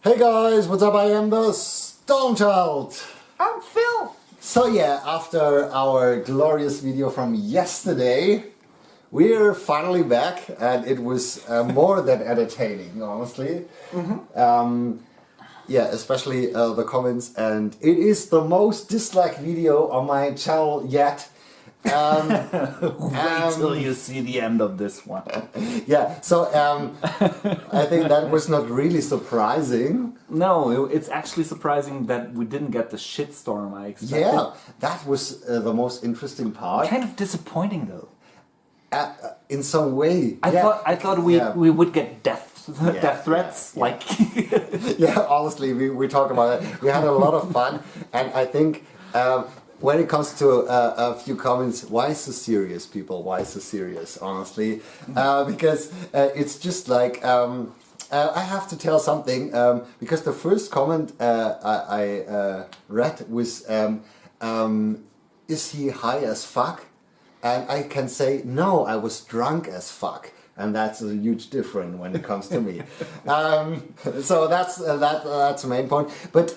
Hey guys, what's up? I am the Stormchild. I'm Phil. So yeah, after our glorious video from yesterday, we're finally back, and it was more than entertaining, honestly. Yeah, especially the comments, and it is the most disliked video on my channel yet. Wait till you see the end of this one. Yeah, so I think that was not really surprising. No, it's actually surprising that we didn't get the shitstorm I expected. Yeah, that was the most interesting part. Kind of disappointing though. In some way. I thought we would get death threats. Yeah. Like Yeah, honestly, we talked about it. We had a lot of fun, and I think when it comes to a few comments, why so serious, people? Why so serious? Honestly, because it's just like I have to tell something, because the first comment I read was, "Is he high as fuck?" And I can say, no, I was drunk as fuck. And that's a huge difference when it comes to me. So that's the main point. But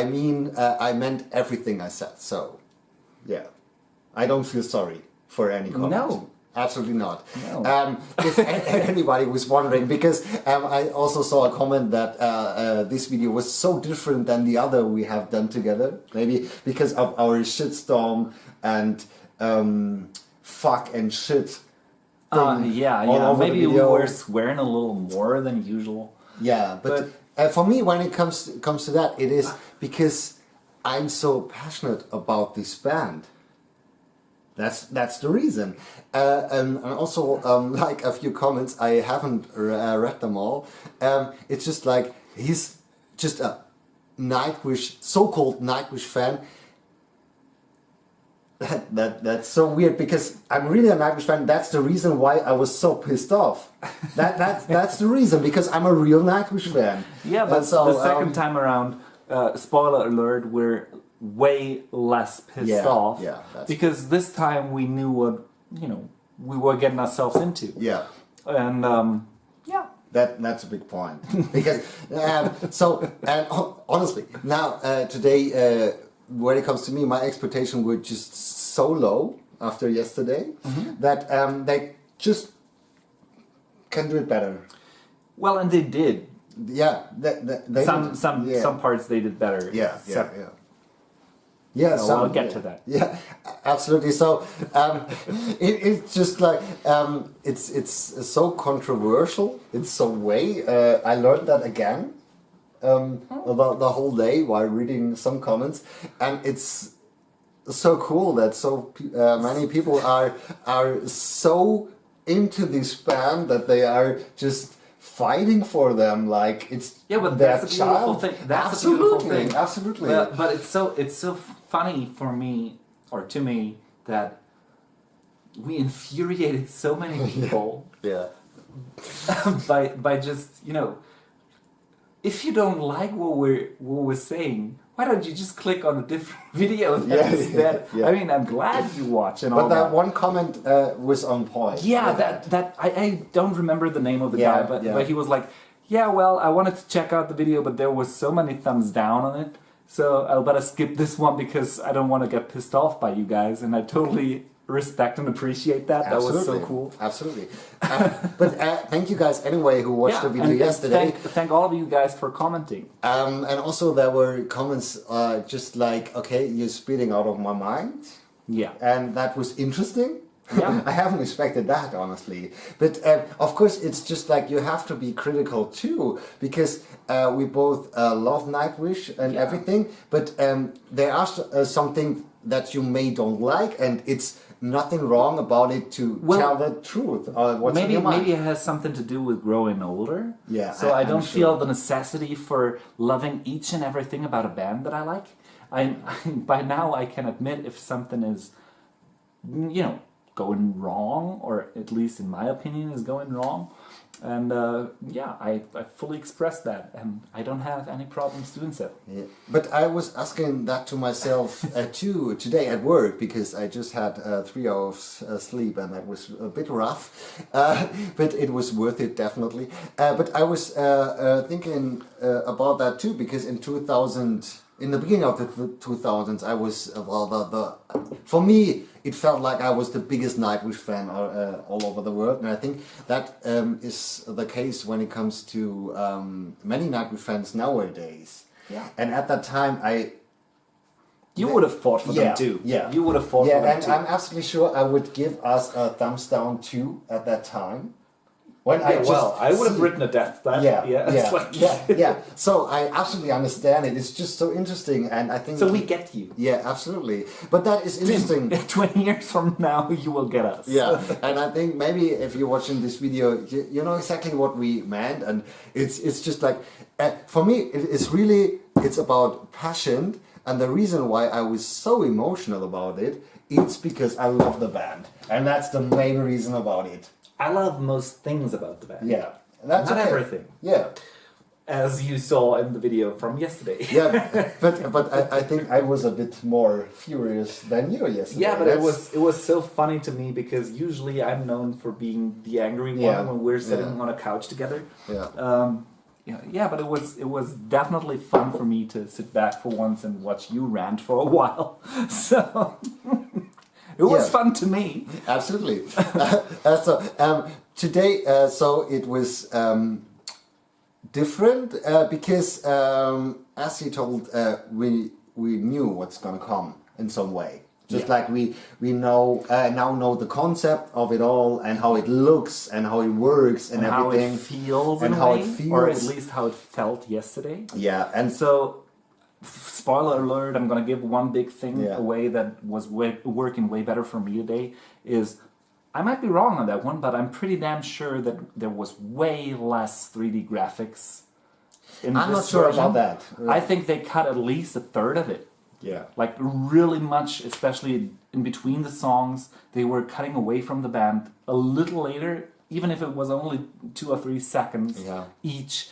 I mean, I meant everything I said. So, yeah. I don't feel sorry for any comment. No. Absolutely not. No. If anybody was wondering, because I also saw a comment that this video was so different than the other we have done together. Maybe because of our shitstorm and fuck and shit. Yeah. Maybe we were swearing a little more than usual. Yeah, but for me, when it comes to that, it is because I'm so passionate about this band. That's the reason. And also, like a few comments, I haven't read them all. It's just like he's just a NIGHTWISH, so-called NIGHTWISH fan. That's so weird, because I'm really a NIGHTWISH fan. That's the reason why I was so pissed off. That's the reason, because I'm a real NIGHTWISH fan. Yeah, but so, the second time around, spoiler alert, we're way less pissed off. Yeah, because this time we knew what we were getting ourselves into. Yeah. And yeah. That's a big point. Because honestly, now today, when it comes to me, my expectations were just so low after yesterday that they just can do it better. Well, and they did. Yeah, they some parts they did better. Yeah. I'll get to that. Yeah, absolutely. So it's just like it's so controversial in some way. I learned that again about the whole day while reading some comments, and it's so cool that so many people are so into this band that they are just fighting for them like it's but their that's a beautiful thing. That's a beautiful thing. Absolutely. But it's so funny for me, or to me, that we infuriated so many people. Yeah. by just if you don't like what we're saying, why don't you just click on a different video instead? Yeah. I mean, I'm glad you watch and all that. But that one comment was on point. Yeah, that I don't remember the name of the guy, but he was like, yeah, well, I wanted to check out the video, but there was so many thumbs down on it, so I'll better skip this one because I don't want to get pissed off by you guys, and I totally respect and appreciate that. Absolutely. That was so cool. Absolutely. But thank you guys anyway who watched the video yesterday. Thank all of you guys for commenting. And also there were comments just like, okay, you're speeding out of my mind. Yeah. And that was interesting. Yeah. I haven't expected that, honestly. But of course, it's just like you have to be critical too, because we both love NIGHTWISH and everything, but there are something that you may don't like, and it's nothing wrong about it to tell the truth. What's in your mind. Maybe it has something to do with growing older. Yeah. So I don't feel the necessity for loving each and everything about a band that I like. By now I can admit if something is, going wrong, or at least in my opinion is going wrong. And I fully expressed that, and I don't have any problems doing so. Yeah. But I was asking that to myself too today at work, because I just had 3 hours sleep, and that was a bit rough, but it was worth it definitely. But I was thinking about that too, because in the beginning of the 2000s, I was for me it felt like I was the biggest Nightwish fan all over the world, and I think that is the case when it comes to many Nightwish fans nowadays. Yeah. And at that time, You would have fought for them too. Yeah. You would have fought for them and too. I'm absolutely sure I would give us a thumbs down too at that time. When I would have written a death plan. So I absolutely understand it. It's just so interesting, and I think... So we get you. Yeah, absolutely. But that is interesting. 20 years from now, you will get us. Yeah, and I think maybe if you're watching this video, you know exactly what we meant, and it's just like... for me, it's about passion, and the reason why I was so emotional about it, it's because I love the band. And that's the main reason about it. I love most things about the band. Yeah. That's Not okay. everything. Yeah. As you saw in the video from yesterday. Yeah, but I think I was a bit more furious than you yesterday. Yeah, but it was so funny to me, because usually I'm known for being the angry one when we're sitting on a couch together. Yeah. But it was definitely fun for me to sit back for once and watch you rant for a while. So it was fun to me. Absolutely. Today, it was different because, as he told, we knew what's gonna come in some way. Just like we now know the concept of it all, and how it looks, and how it works, and everything, how it feels, and how it feels, or at least how it felt yesterday. Yeah, and so, spoiler alert, I'm gonna give one big thing away that was working way better for me today. Is I might be wrong on that one, but I'm pretty damn sure that there was way less 3D graphics in I'm this not sure version. about that. I think they cut at least a third of it. Yeah. Like really much, especially in between the songs, they were cutting away from the band a little later, even if it was only 2 or 3 seconds each.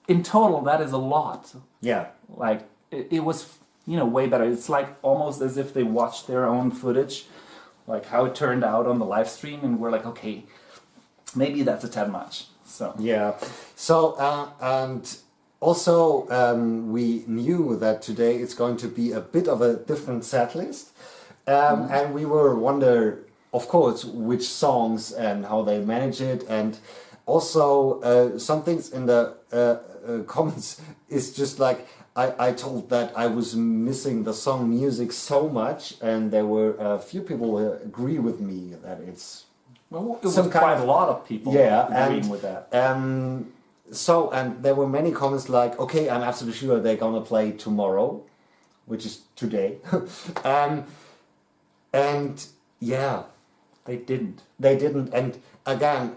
In total, that is a lot. Yeah. Like, it was, way better. It's like almost as if they watched their own footage, like how it turned out on the live stream, and we're like, okay, maybe that's a tad much. So. Yeah. So, and... Also, we knew that today it's going to be a bit of a different set list, and we were wonder, of course, which songs and how they manage it, and also some things in the comments is just like I told that I was missing the song music so much, and there were a few people who agree with me that it's it was quite a lot of people agreeing with that. And there were many comments like, okay, I'm absolutely sure they're gonna play tomorrow, which is today. And yeah, they didn't. They didn't. And again,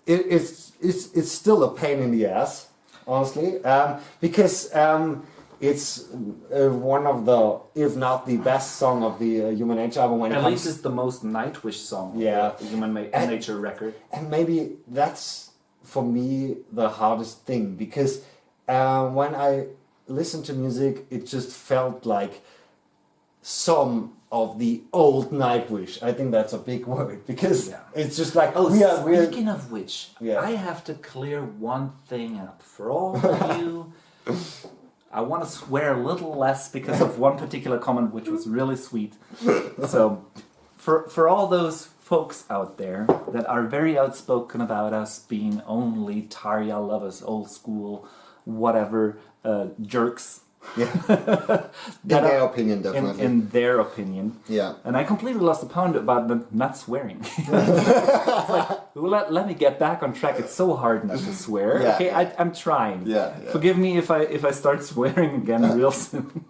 it's still a pain in the ass, honestly, because it's one of the, if not the best song of the Human Nature album. At least it's the most Nightwish song of the Human Nature record. And maybe that's, for me, the hardest thing, because when I listened to music, it just felt like some of the old Nightwish. I think that's a big word, because it's just like... Speaking of which, I have to clear one thing up for all of you. I want to swear a little less because of one particular comment, which was really sweet. So, for all those folks out there that are very outspoken about us being only Tarja lovers, old school, whatever, jerks. Yeah. In their opinion, definitely. In their opinion. Yeah. And I completely lost the point about not swearing. Let me get back on track. It's so hard not to swear. Yeah. Okay, I'm trying. Yeah. Forgive me if I start swearing again real soon.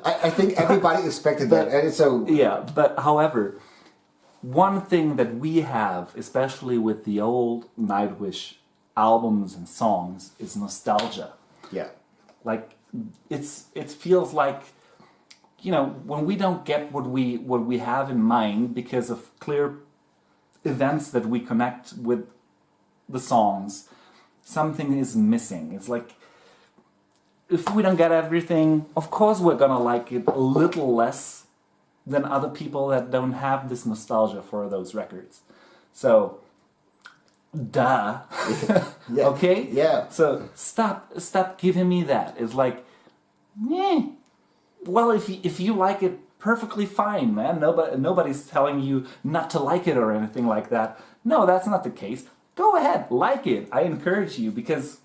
I think everybody expected that, and it's so... Yeah, but however... One thing that we have, especially with the old Nightwish albums and songs, is nostalgia. Yeah. Like, it feels like, when we don't get what we have in mind because of clear events that we connect with the songs, something is missing. It's like, if we don't get everything, of course we're gonna like it a little less than other people that don't have this nostalgia for those records. So, duh. Yeah. Okay? Yeah. So stop giving me that. It's like, well, if you like it, perfectly fine, man. Nobody's telling you not to like it or anything like that. No, that's not the case. Go ahead, like it. I encourage you, because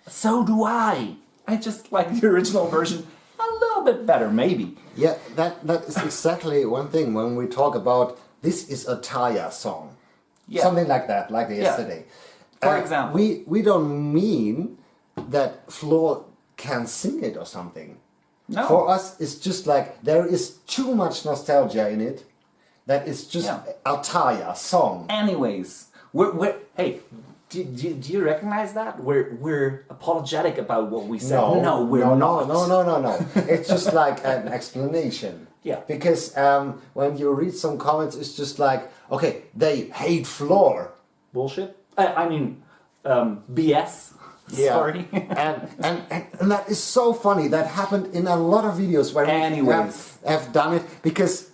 so do I. I just like the original version a little bit better, maybe. Yeah, that is exactly one thing when we talk about this is a Taya song. Yeah. Something like that, like yesterday. For example. We don't mean that Flo can sing it or something. No. For us, it's just like there is too much nostalgia in it that it's just a Taya song. Anyways, hey, do you recognize that? We're apologetic about what we said. No, we're not. No. It's just like an explanation. Yeah. Because when you read some comments, it's just like, okay, they hate Floor. Bullshit. I mean, BS. Yeah. Sorry. and that is so funny. That happened in a lot of videos where we have done it. Because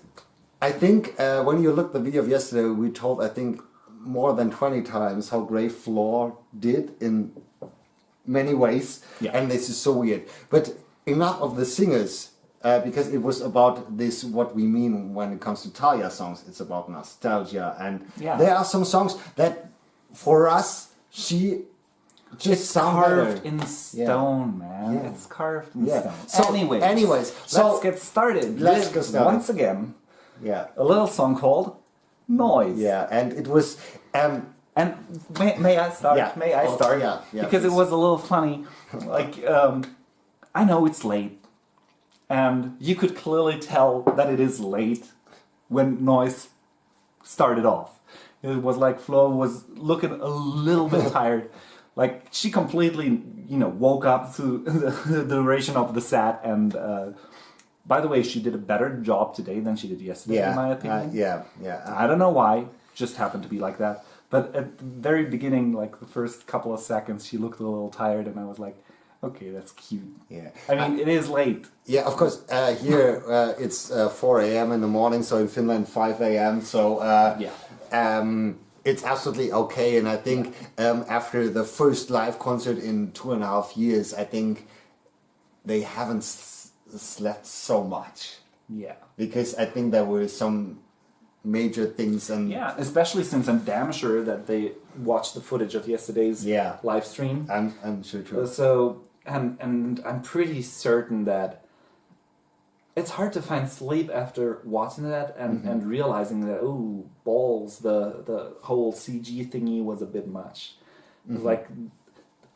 I think when you looked the video of yesterday, we told, I think, more than 20 times how great Floor did in many ways. Yeah. And this is so weird. But enough of the singers, because it was about this, what we mean when it comes to Taya songs. It's about nostalgia. And there are some songs that, for us, she just carved in stone, man. Yeah. It's carved in stone. So, anyways, let's get started. Let's get started. Once again, a little song called Noise. Yeah, and it was... and may I start? Yeah. May I start? Yeah, because it was a little funny. Like, I know it's late, and you could clearly tell that it is late when Noise started off. It was like Flo was looking a little bit tired. Like, she completely, woke up to the duration of the set. And by the way, she did a better job today than she did yesterday, in my opinion. I don't know why. Just happened to be like that. But at the very beginning, like the first couple of seconds, she looked a little tired, and I was like, okay, that's cute. Yeah. I mean, it is late. Yeah, of course. Here it's 4 a.m. in the morning, so in Finland 5 a.m. So it's absolutely okay. And I think after the first live concert in 2.5 years, I think they haven't slept so much. Yeah. Because I think there were some major things, and especially since I'm damn sure that they watched the footage of yesterday's live stream. I'm sure too. So and I'm pretty certain that it's hard to find sleep after watching that and realizing that balls, the whole CG thingy was a bit much. Like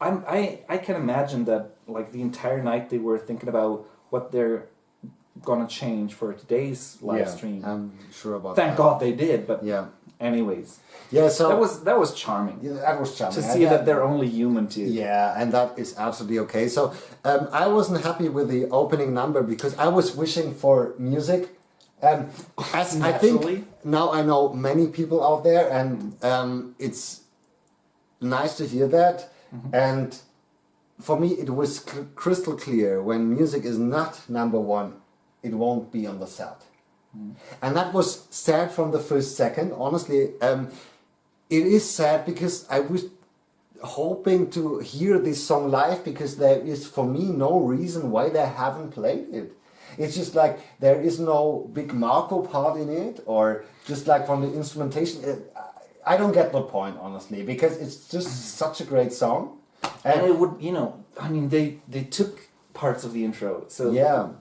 I can imagine that like the entire night they were thinking about what they're gonna change for today's live stream. I'm sure about Thank that. God they did, but anyways. Yeah, so that was charming. Yeah, that was charming. To see that they're only human too. Yeah, and that is absolutely okay. So I wasn't happy with the opening number because I was wishing for music. As I think now I know many people out there, and it's nice to hear that. And for me, it was crystal clear when music is not number one, it won't be on the set. And that was sad from the first second. Honestly, it is sad because I was hoping to hear this song live, because there is for me no reason why they haven't played it. It's just like there is no big Marco part in it, or just like from the instrumentation. I don't get the point, honestly, because it's just such a great song. And it would, I mean, they took parts of the intro, so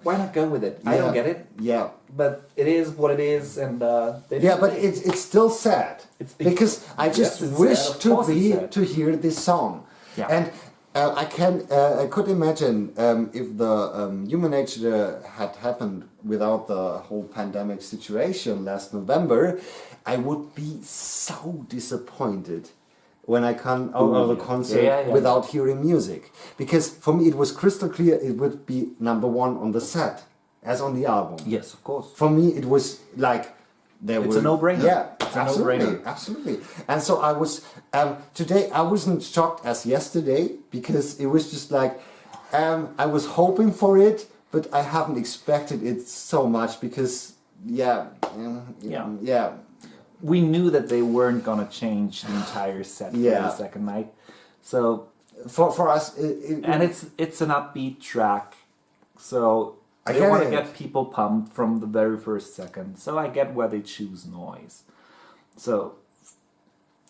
why not go with it? I don't get it. Yeah. But it is what it is, and but it's still sad, because I just wish to hear this song. Yeah. And I could imagine if the Human Nature had happened without the whole pandemic situation last November, I would be so disappointed when I come out of the concert without hearing music. Because for me it was crystal clear it would be number one on the set, as on the album. Yes, of course. For me it was like It's a no-brainer. Yeah, it's absolutely, a no-brainer. absolutely. And so I was today. I wasn't shocked as yesterday because it was just like I was hoping for it, but I haven't expected it so much because yeah. We knew that they weren't gonna change the entire set for the second night, so for us, and it's an upbeat track, so they want to get people pumped from the very first second. So I get why they choose noise. So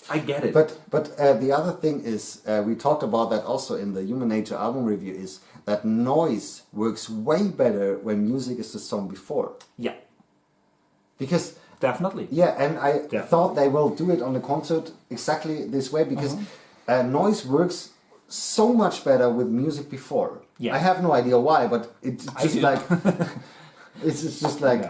I get it. But the other thing is we talked about that also in the Human Nature album review is that noise works way better when music is the song before. Yeah. Because definitely. Yeah, and I thought they will do it on the concert exactly this way because noise works so much better with music before. Yeah. I have no idea why, but it's just like it's just like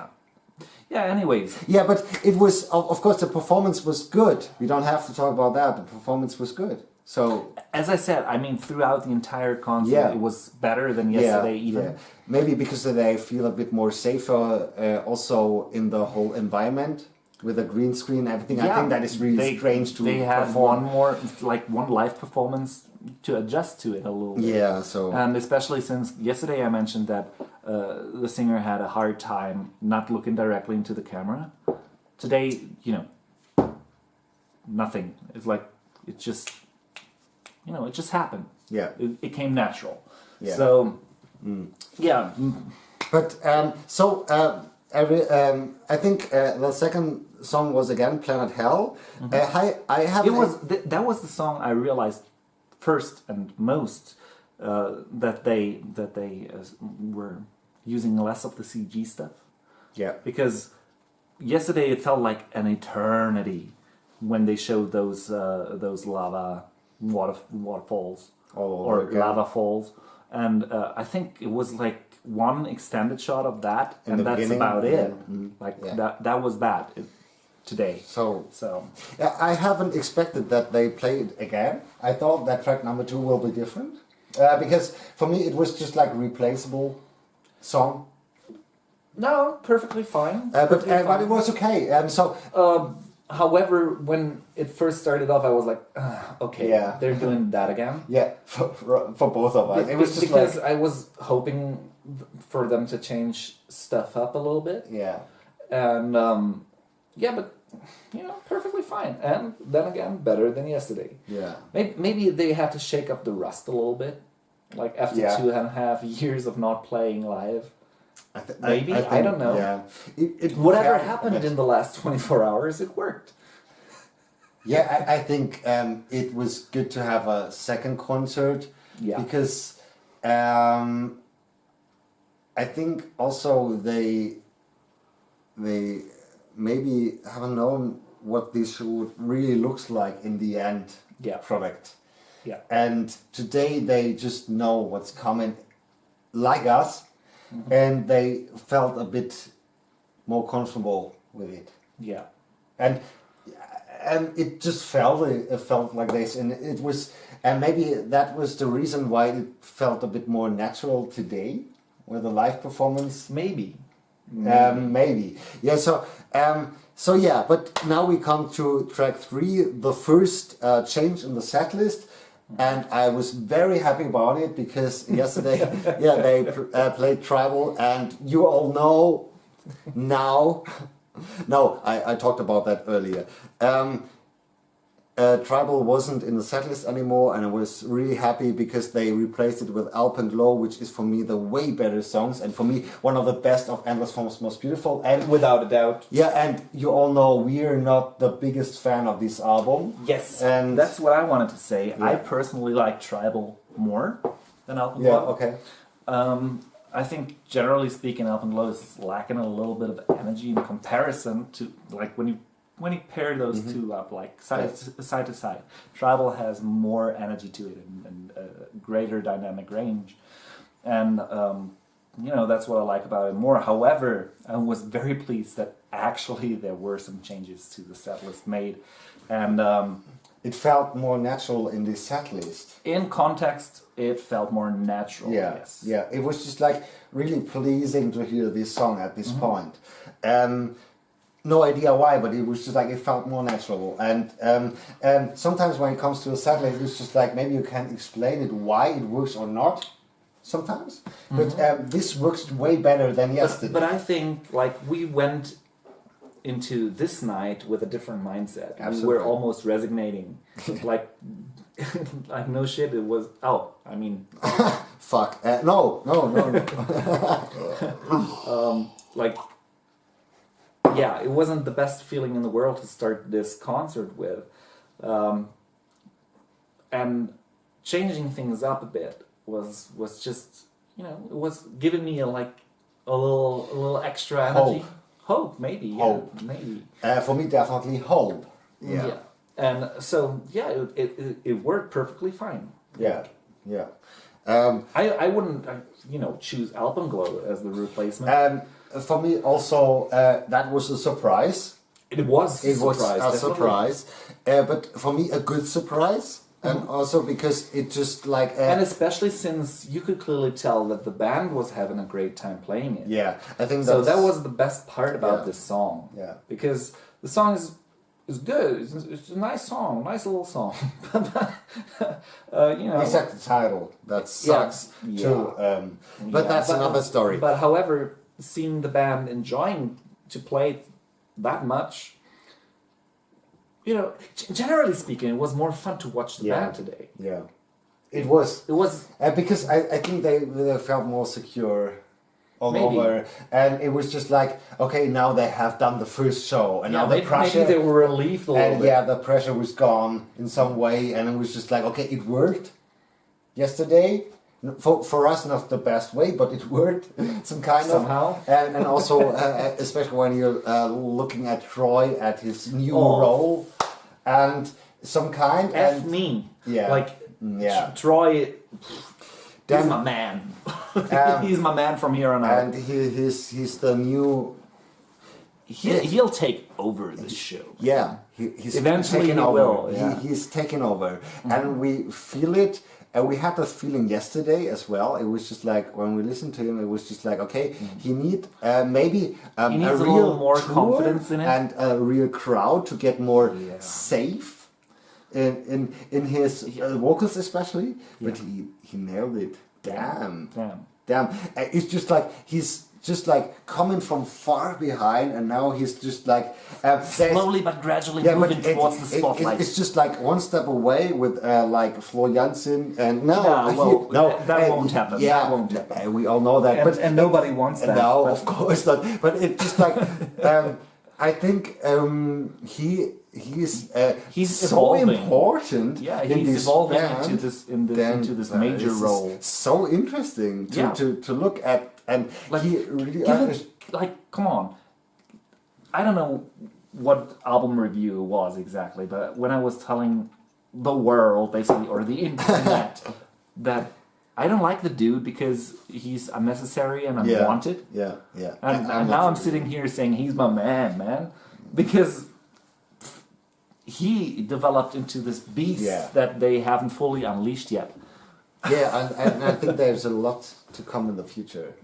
yeah. Anyways. Yeah, but it was of course the performance was good. We don't have to talk about that. The performance was good. So as I said, I mean throughout the entire concert it was better than yesterday even. Yeah. Maybe because they feel a bit more safer also in the whole environment with a green screen and everything. I think that is really strange to They had perform. one live performance to adjust to it a little bit. Yeah, so and especially since yesterday I mentioned that the singer had a hard time not looking directly into the camera. Today, nothing. It's like it just it just happened. Yeah, it came natural. Yeah. So yeah. But I think the second song was again Planet Hell. I have. That was the song I realized first and most that they were using less of the CG stuff. Yeah. Because yesterday it felt like an eternity when they showed those lava waterfalls or lava falls, and I think it was like one extended shot of that, and that's about it. That was that today. So yeah, I haven't expected that they play it again. I thought that track number 2 will be different because for me it was just like a replaceable song. No, perfectly fine. But it was okay. However, when it first started off, I was like, okay, they're doing that again. Yeah, for both of us. It was just because I was hoping for them to change stuff up a little bit. Yeah. And, but, perfectly fine. And then again, better than yesterday. Yeah. Maybe they had to shake up the rust a little bit. Like after 2.5 years of not playing live. I don't know. Yeah. Whatever happened in the last 24 hours, it worked. Yeah, I think it was good to have a second concert. Yeah. Because I think also they maybe haven't known what this show really looks like in the end product. Yeah. And today they just know what's coming, like us. And they felt a bit more comfortable with it. Yeah. And it just felt like this, and it was, and maybe that was the reason why it felt a bit more natural today with the live performance. Maybe. Yeah. So yeah. But now we come to track 3, the first change in the set list. And I was very happy about it because yesterday, they played Tribal, and you all know now. No, I talked about that earlier. Tribal wasn't in the setlist anymore, and I was really happy because they replaced it with Alpenglow, which is for me the way better songs, and for me one of the best of Endless Form's Most Beautiful. And without a doubt. Yeah, and you all know we're not the biggest fan of this album. Yes, and that's what I wanted to say. Yeah. I personally like Tribal more than Alpenglow. Yeah, okay. I think generally speaking, Alpenglow is lacking a little bit of energy in comparison to like when you pair those two up, like side to side, Tribal has more energy to it and greater dynamic range, and that's what I like about it more. However, I was very pleased that actually there were some changes to the set list made, and it felt more natural in the set list. In context, it felt more natural. Yeah, yes. Yeah. It was just like really pleasing to hear this song at this point. no idea why, but it was just like it felt more natural. And sometimes when it comes to a set list, it's just like maybe you can explain it why it works or not. Sometimes, but this works way better than yesterday. But I think like we went into this night with a different mindset. Absolutely. We were almost resignating, like like no shit. It was fuck no. Like yeah, it wasn't the best feeling in the world to start this concert with, and changing things up a bit was just, you know, it was giving me a little extra energy. Hope maybe. Hope. Yeah, maybe. For me, definitely hope. Yeah. And so yeah, it worked perfectly fine. Yeah. I wouldn't choose Alpenglow as the replacement. For me also that was a surprise. It was a surprise, but for me a good surprise. And also because it just like... and especially since you could clearly tell that the band was having a great time playing it. Yeah, I think so that was the best part about this song. Yeah. Because the song is good. It's a nice song, nice little song. Except the title. That sucks too. But that's another story. But however, seeing the band enjoying to play it that much... You know, generally speaking, it was more fun to watch the band today. Yeah, it was. It was because I think they felt more secure all over, and it was just like, okay, now they have done the first show, and now the pressure. Maybe they were relieved a little bit. Yeah, the pressure was gone in some way, and it was just like, okay, it worked yesterday. For us, not the best way, but it worked somehow. And also, especially when you're looking at Troy at his new role, and some kind. Troy. He's my man. He's my man from here on out. And he's the new. He'll take over the show. Yeah, he's eventually taking over. Will. Yeah. He's taking over, and we feel it. And we had that feeling yesterday as well. It was just like when we listened to him, it was just like, okay, he needs maybe he needs a little more confidence in it, and a real crowd to get more safe in his vocals especially. But he nailed it. Damn. It's just like he's just like coming from far behind, and now he's just like slowly but gradually moving towards the spotlight. It's just like one step away with like Flo Jansen, and that won't happen. Yeah, that won't happen. We all know that, and nobody wants that. No, of course not. But it's just like I think he's so evolving. Important. Yeah, he's evolving into this major role. So interesting to look at. And like, he really come on. I don't know what album review it was exactly, but when I was telling the world, basically, or the internet, that I don't like the dude because he's unnecessary and unwanted. Yeah. And now I'm sitting here saying he's my man, because he developed into this beast that they haven't fully unleashed yet. Yeah, and I think there's a lot to come in the future.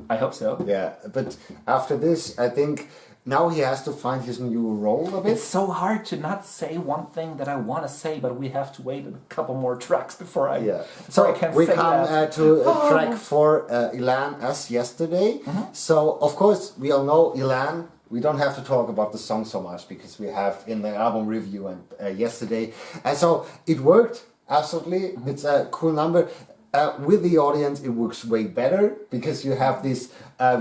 I hope so. Yeah, but after this, I think now he has to find his new role a bit. It's so hard to not say one thing that I want to say, but we have to wait a couple more tracks before I. Yeah. So I can we say come that. To track 4, Ilan as yesterday. So of course we all know Ilan. We don't have to talk about the song so much because we have in the album review and yesterday, and so it worked absolutely. It's a cool number. With the audience, it works way better because you have this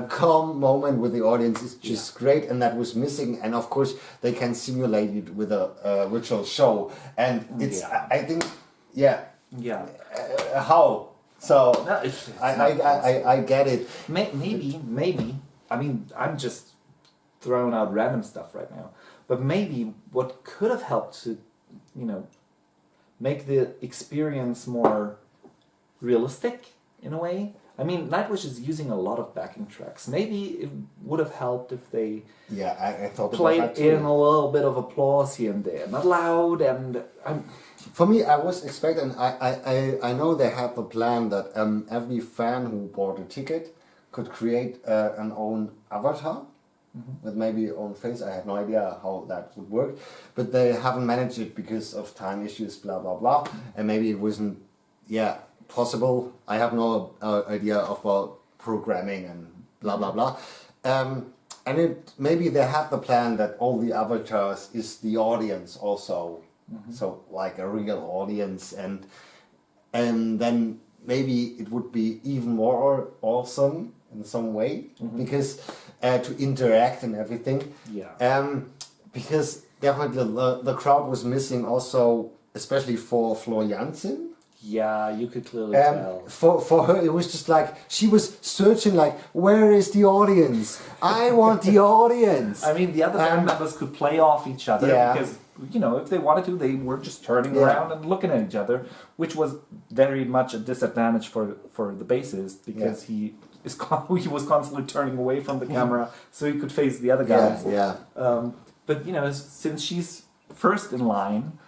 calm moment with the audience. It's just great, and that was missing. And of course, they can simulate it with a virtual show, and it's. I think, how? So no, I get it. Maybe. I mean, I'm just throwing out random stuff right now, but maybe what could have helped to, make the experience more realistic in a way. I mean, Nightwish is using a lot of backing tracks. Maybe it would have helped if they I thought played about that too. in a little bit of applause here and there, not loud. And for me, I was expecting. I know they had the plan that every fan who bought a ticket could create an own avatar. with maybe on face. I have no idea how that would work, but they haven't managed it because of time issues, blah blah blah, and maybe it wasn't, possible. I have no idea about programming and blah blah blah, and maybe they have the plan that all the avatars is the audience also, so like a real audience, and then maybe it would be even more awesome in some way, because to interact and everything. Because definitely the crowd was missing also, especially for Floor Jansen. Yeah, you could clearly tell. For her, it was just like she was searching, like, where is the audience? I want the audience. I mean, the other band members could play off each other because, you know, if they wanted to, they were just turning around and looking at each other, which was very much a disadvantage for the bassist, because he was constantly turning away from the camera so he could face the other guys. But, you know, since she's first in line,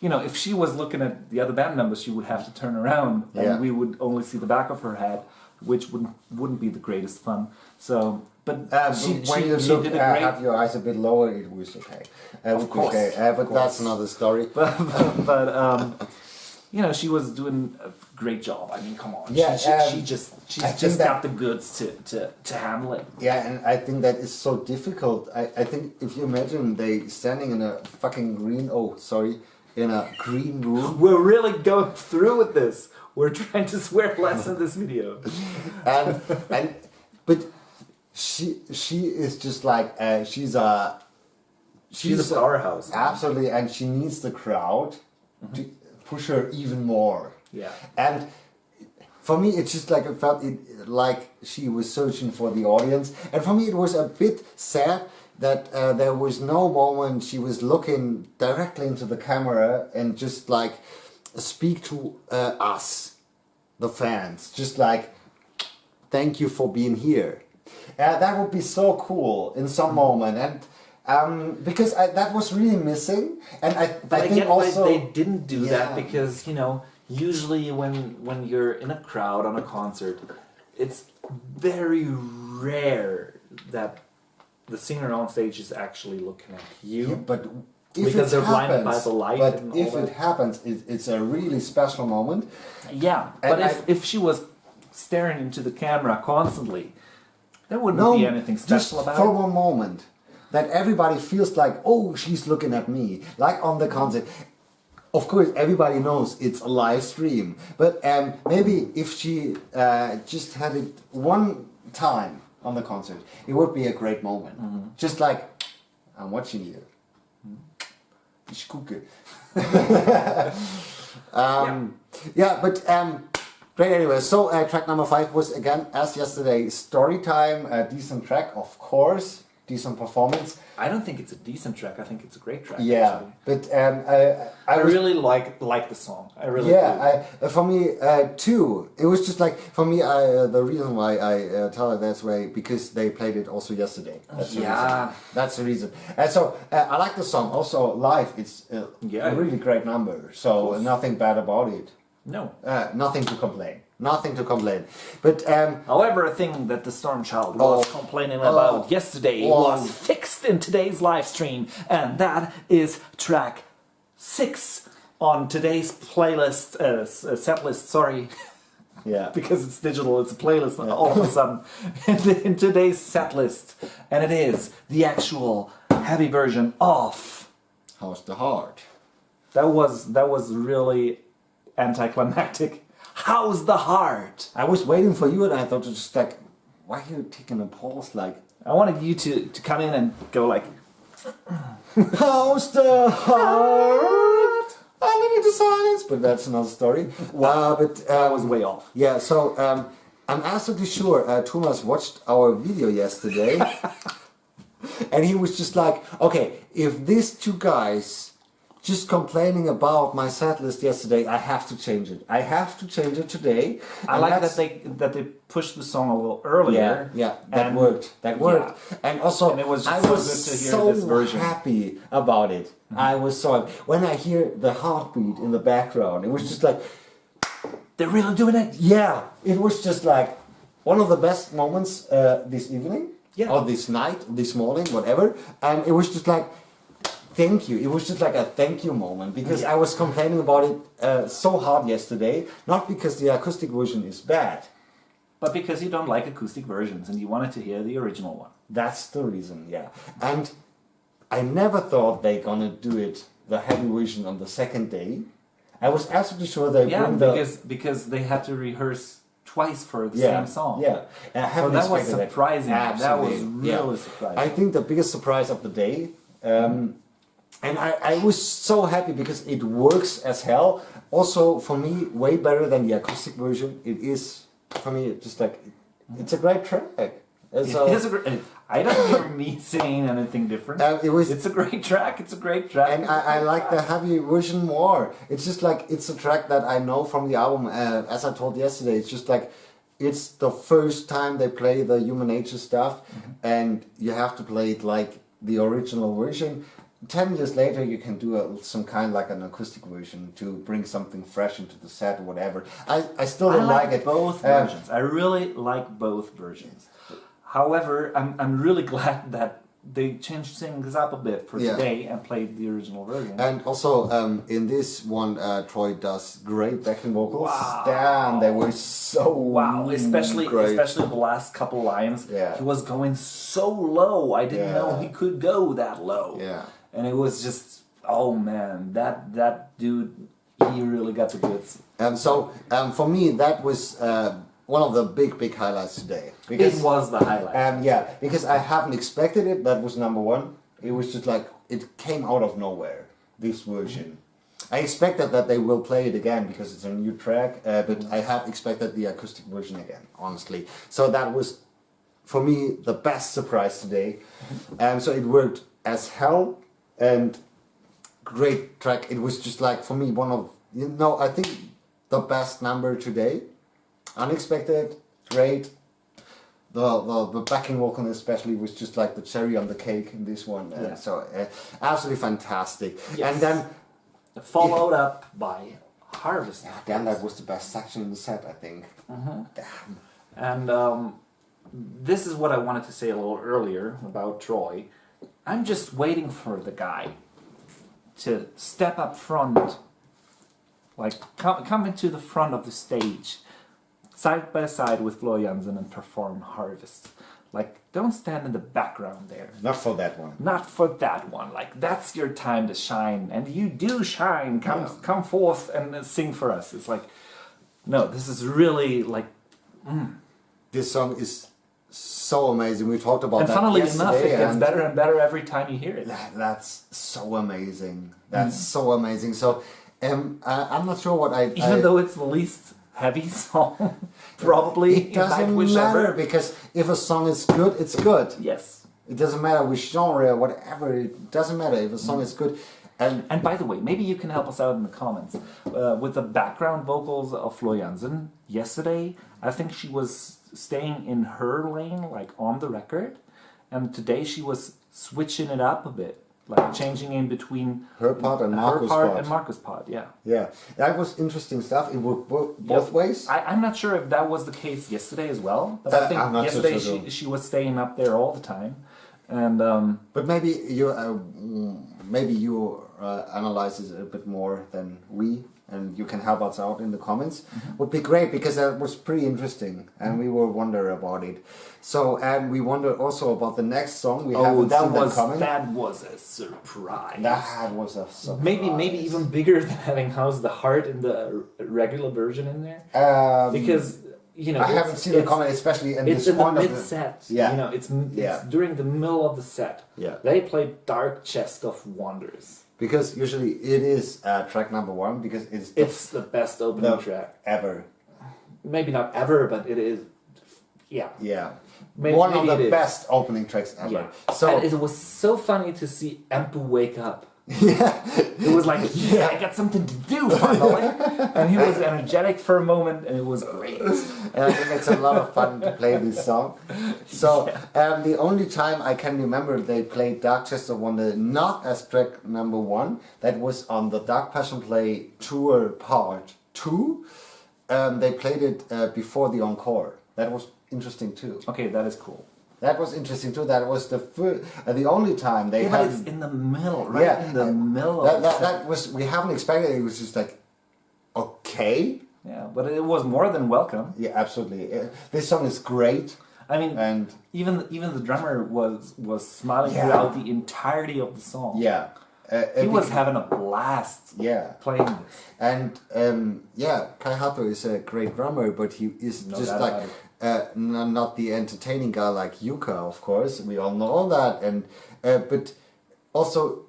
you know, if she was looking at the other band members, she would have to turn around, and we would only see the back of her head, which wouldn't be the greatest fun. So, but she did a great. Have your eyes a bit lower, it was okay. Of course, but that's another story. But you know, she was doing a great job. I mean, come on. She's just got the goods to handle it. Yeah, and I think that is so difficult. I think if you imagine they standing in a fucking in a green room. We're really going through with this. We're trying to swear less in this video. But she is just like she's a powerhouse. Absolutely, and she needs the crowd to push her even more. Yeah. And for me, it's just like it felt like she was searching for the audience, and for me, it was a bit sad that there was no moment she was looking directly into the camera and just like speak to us, the fans, just like, thank you for being here. That would be so cool in some moment, and because that was really missing, and I think also why they didn't do that, because, you know, usually when you're in a crowd on a concert, it's very rare that the singer on stage is actually looking at you. Yeah, but because they're blinded by the light. But and if all it happens, it's a really special moment. Yeah, and but if she was staring into the camera constantly, there wouldn't be anything special about it. Just for one moment, that everybody feels like, oh, she's looking at me, like on the concert. Of course, everybody knows it's a live stream, but maybe if she just had it one time on the concert, it would be a great moment. Just like, I'm watching you. Ich gucke. Great anyway. So track number 5 was again, as yesterday, Storytime. A decent track, of course. Decent performance. I don't think it's a decent track. I think it's a great track. Yeah, actually. But I really like the song. I really do. For me too. It was just like, for me, the reason why I tell it that way, because they played it also yesterday. That's the reason. That's the reason. And so I like the song. Also live, it's a really great number. So nothing bad about it. No. Nothing to complain. Nothing to complain. But however, a thing that the Stormchild was complaining about yesterday was fixed in today's live stream, and that is track 6 on today's playlist, set list. Sorry. Yeah. Because it's digital, it's a playlist all of a sudden. in today's set list, and it is the actual heavy version of How's the Heart. That was really anticlimactic. How's the Heart? I was waiting for you, and I thought, just like, why are you taking a pause? Like, I wanted you to come in and go like, how's the heart? I need the silence, but that's another story. But that was way off. Yeah, so I'm absolutely sure Thomas watched our video yesterday, and he was just like, okay, if these two guys just complaining about my set list yesterday, I have to change it. I have to change it today. I like that they pushed the song a little earlier. Yeah, that worked. That worked. Yeah. And also, and it was I was so happy about it. I was so happy. When I hear the heartbeat in the background, it was just like, they're really doing it. Yeah, it was just like one of the best moments this evening. or this night, this morning, whatever. And it was just like, thank you. It was just like a thank you moment because I was complaining about it so hard yesterday, not because the acoustic version is bad. But because you don't like acoustic versions and you wanted to hear the original one. That's the reason, yeah. And I never thought they're gonna do it, the heavy version, on the second day. I was absolutely sure they would. Because they had to rehearse twice for the same song. Yeah, and I haven't so that was expected surprising. That was Absolutely, really surprising. I think the biggest surprise of the day. And I was so happy because it works as hell. Also, for me, way better than the acoustic version. It is, for me, just like, it's a great track. So, it is a great, I don't hear me saying anything different. It's a great track. It's a great track. And I like the heavy version more. It's just like, it's a track that I know from the album. As I told yesterday, it's just like, it's the first time they play the Human Nature stuff, and you have to play it like the original version. 10 years later, you can do some kind like an acoustic version to bring something fresh into the set or whatever. I still don't like it. Both versions. I really like both versions. However, I'm really glad that they changed things up a bit for today and played the original version. And also, in this one, Troy does great backing vocals. Wow. Damn, they were so especially great. the last couple lines. Yeah. He was going so low. I didn't know he could go that low. Yeah. And it was just, oh man, that dude, he really got the goods. So for me, that was one of the big highlights today. Because, it was the highlight. Yeah, because I haven't expected it. That was number one. It was just like, it came out of nowhere, this version. I expected that they will play it again because it's a new track, but I have expected the acoustic version again, honestly. So that was, for me, the best surprise today. So it worked as hell, and great track. It was just like, for me, one of, I think the best number today. Unexpected, great. The backing vocal especially was just like the cherry on the cake in this one. So absolutely fantastic. Yes. And then followed up by Harvest. Damn, that was the best section in the set, I think. Damn. And this is what I wanted to say a little earlier about Troy. I'm just waiting for the guy to step up front, like come into the front of the stage, side by side with Flo Jansen, and perform Harvest. Like, don't stand in the background there. Not for that one. Not for that one. Like, that's your time to shine, and you do shine. Come forth and sing for us. It's like, no, this is really like. This song is so amazing. We talked about that. And funnily yesterday, enough, it gets better and better every time you hear it. That's so amazing. That's so amazing. So, I'm not sure what Even though it's the least heavy song, probably. It doesn't matter, because if a song is good, it's good. Yes. It doesn't matter which genre, whatever. It doesn't matter if a song is good. And by the way, maybe you can help us out in the comments with the background vocals of Flo Jansen. Yesterday, I think she was staying in her lane, like on the record, and today she was switching it up a bit, like changing in between her part and Marcus' part. Yeah. Yeah, that was interesting stuff. It worked both ways. I'm not sure if that was the case yesterday as well, but I think yesterday she was staying up there all the time, and but maybe you analyze it a bit more than we, and you can help us out in the comments. Would be great, because that was pretty interesting, and we were wondering about it. So, and we wonder also about the next song. We haven't seen that coming. That was a surprise. That was a surprise. Maybe even bigger than having How's the Heart in the regular version in there. Because I haven't seen the comment, especially in this one. It's in the mid-set. Yeah. It's during the middle of the set. Yeah. They played Dark Chest of Wonders. Because usually it is track number one, because it's the best opening track ever. Maybe not ever, but it is. Yeah. Yeah. Maybe, one of the best opening tracks ever. Yeah. So, and it was so funny to see Empu wake up. Yeah. It was like, I got something to do finally. And he was energetic for a moment, and it was great. And I think it's a lot of fun to play this song. So the only time I can remember they played Dark Chest of Wonder not as track number one, that was on the Dark Passion Play tour part 2. They played it before the encore. That was interesting too. Okay, that is cool. That was interesting too. That was the only time they had. But it's in the middle, right in the middle. That was, we haven't expected it. It was just like, okay. Yeah, but it was more than welcome. Yeah, absolutely. This song is great. I mean, and even the drummer was smiling throughout the entirety of the song. Yeah. He was having a blast playing this. And Kai Hato is a great drummer, but he is just like not the entertaining guy like Yuka, of course. We all know that. And but also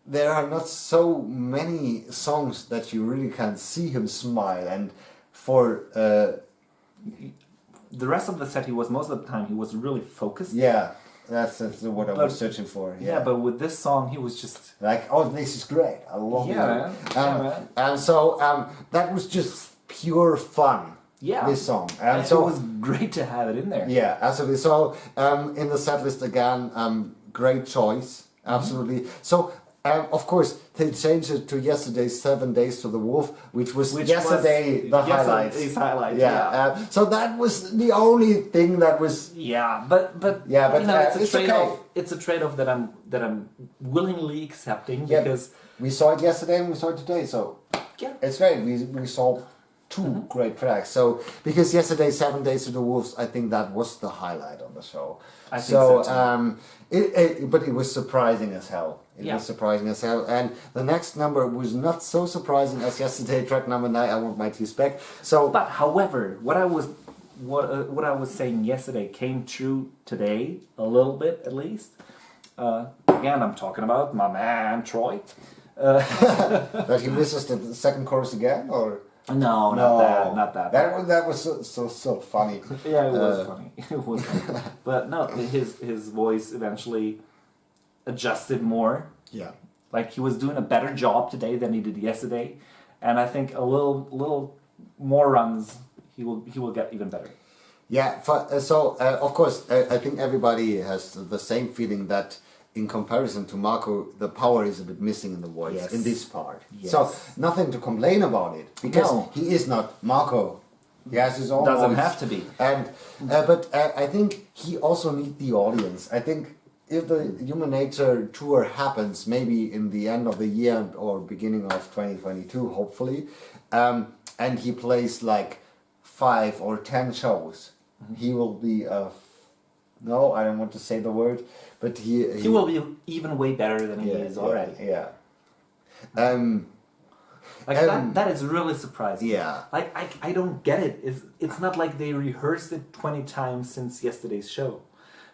there are not so many songs that you really can see him smile. And for the rest of the set, most of the time he was really focused. Yeah. That's what I was searching for. Yeah, but with this song, he was just like, "Oh, this is great! I love it." Man. And so that was just pure fun. Yeah, this song, and so it was great to have it in there. Yeah, absolutely. So in the set list again, great choice, absolutely. So. Of course, they changed it to yesterday's 7 Days to the Wolf, which was yesterday the highlights. Yesterday's highlight, so that was the only thing that was. Yeah, but you know, it's a trade-off. Okay. It's a trade-off that I'm willingly accepting because we saw it yesterday and we saw it today. So it's great. We saw two great tracks. So because yesterday 7 Days to the Wolves, I think that was the highlight of the show. I think so too. But it was surprising as hell. It was surprising as hell. And the next number was not so surprising as yesterday, track number 9, I Want My Teeth Back. So, but however, what I was saying yesterday came true today, a little bit at least. Again, I'm talking about my man Troy. That he misses the second chorus again, or? No, not that. That was so funny. Yeah, it was funny. It was funny. But no, his voice eventually adjusted more. Yeah. Like he was doing a better job today than he did yesterday, and I think a little more runs he will get even better. Yeah. Of course, I think everybody has the same feeling that. In comparison to Marco, the power is a bit missing in the voice in this part. Yes. So nothing to complain about it because he is not Marco. He has his own Doesn't voice. have to be. And but I think he also needs the audience. I think if the Human Nature tour happens, maybe in the end of the year or beginning of 2022, hopefully, and he plays like 5 or 10 shows, he will be no, I don't want to say the word, but he will be even way better than he is already. Yeah. That is really surprising. Yeah. Like I don't get it. It's not like they rehearsed it 20 times since yesterday's show.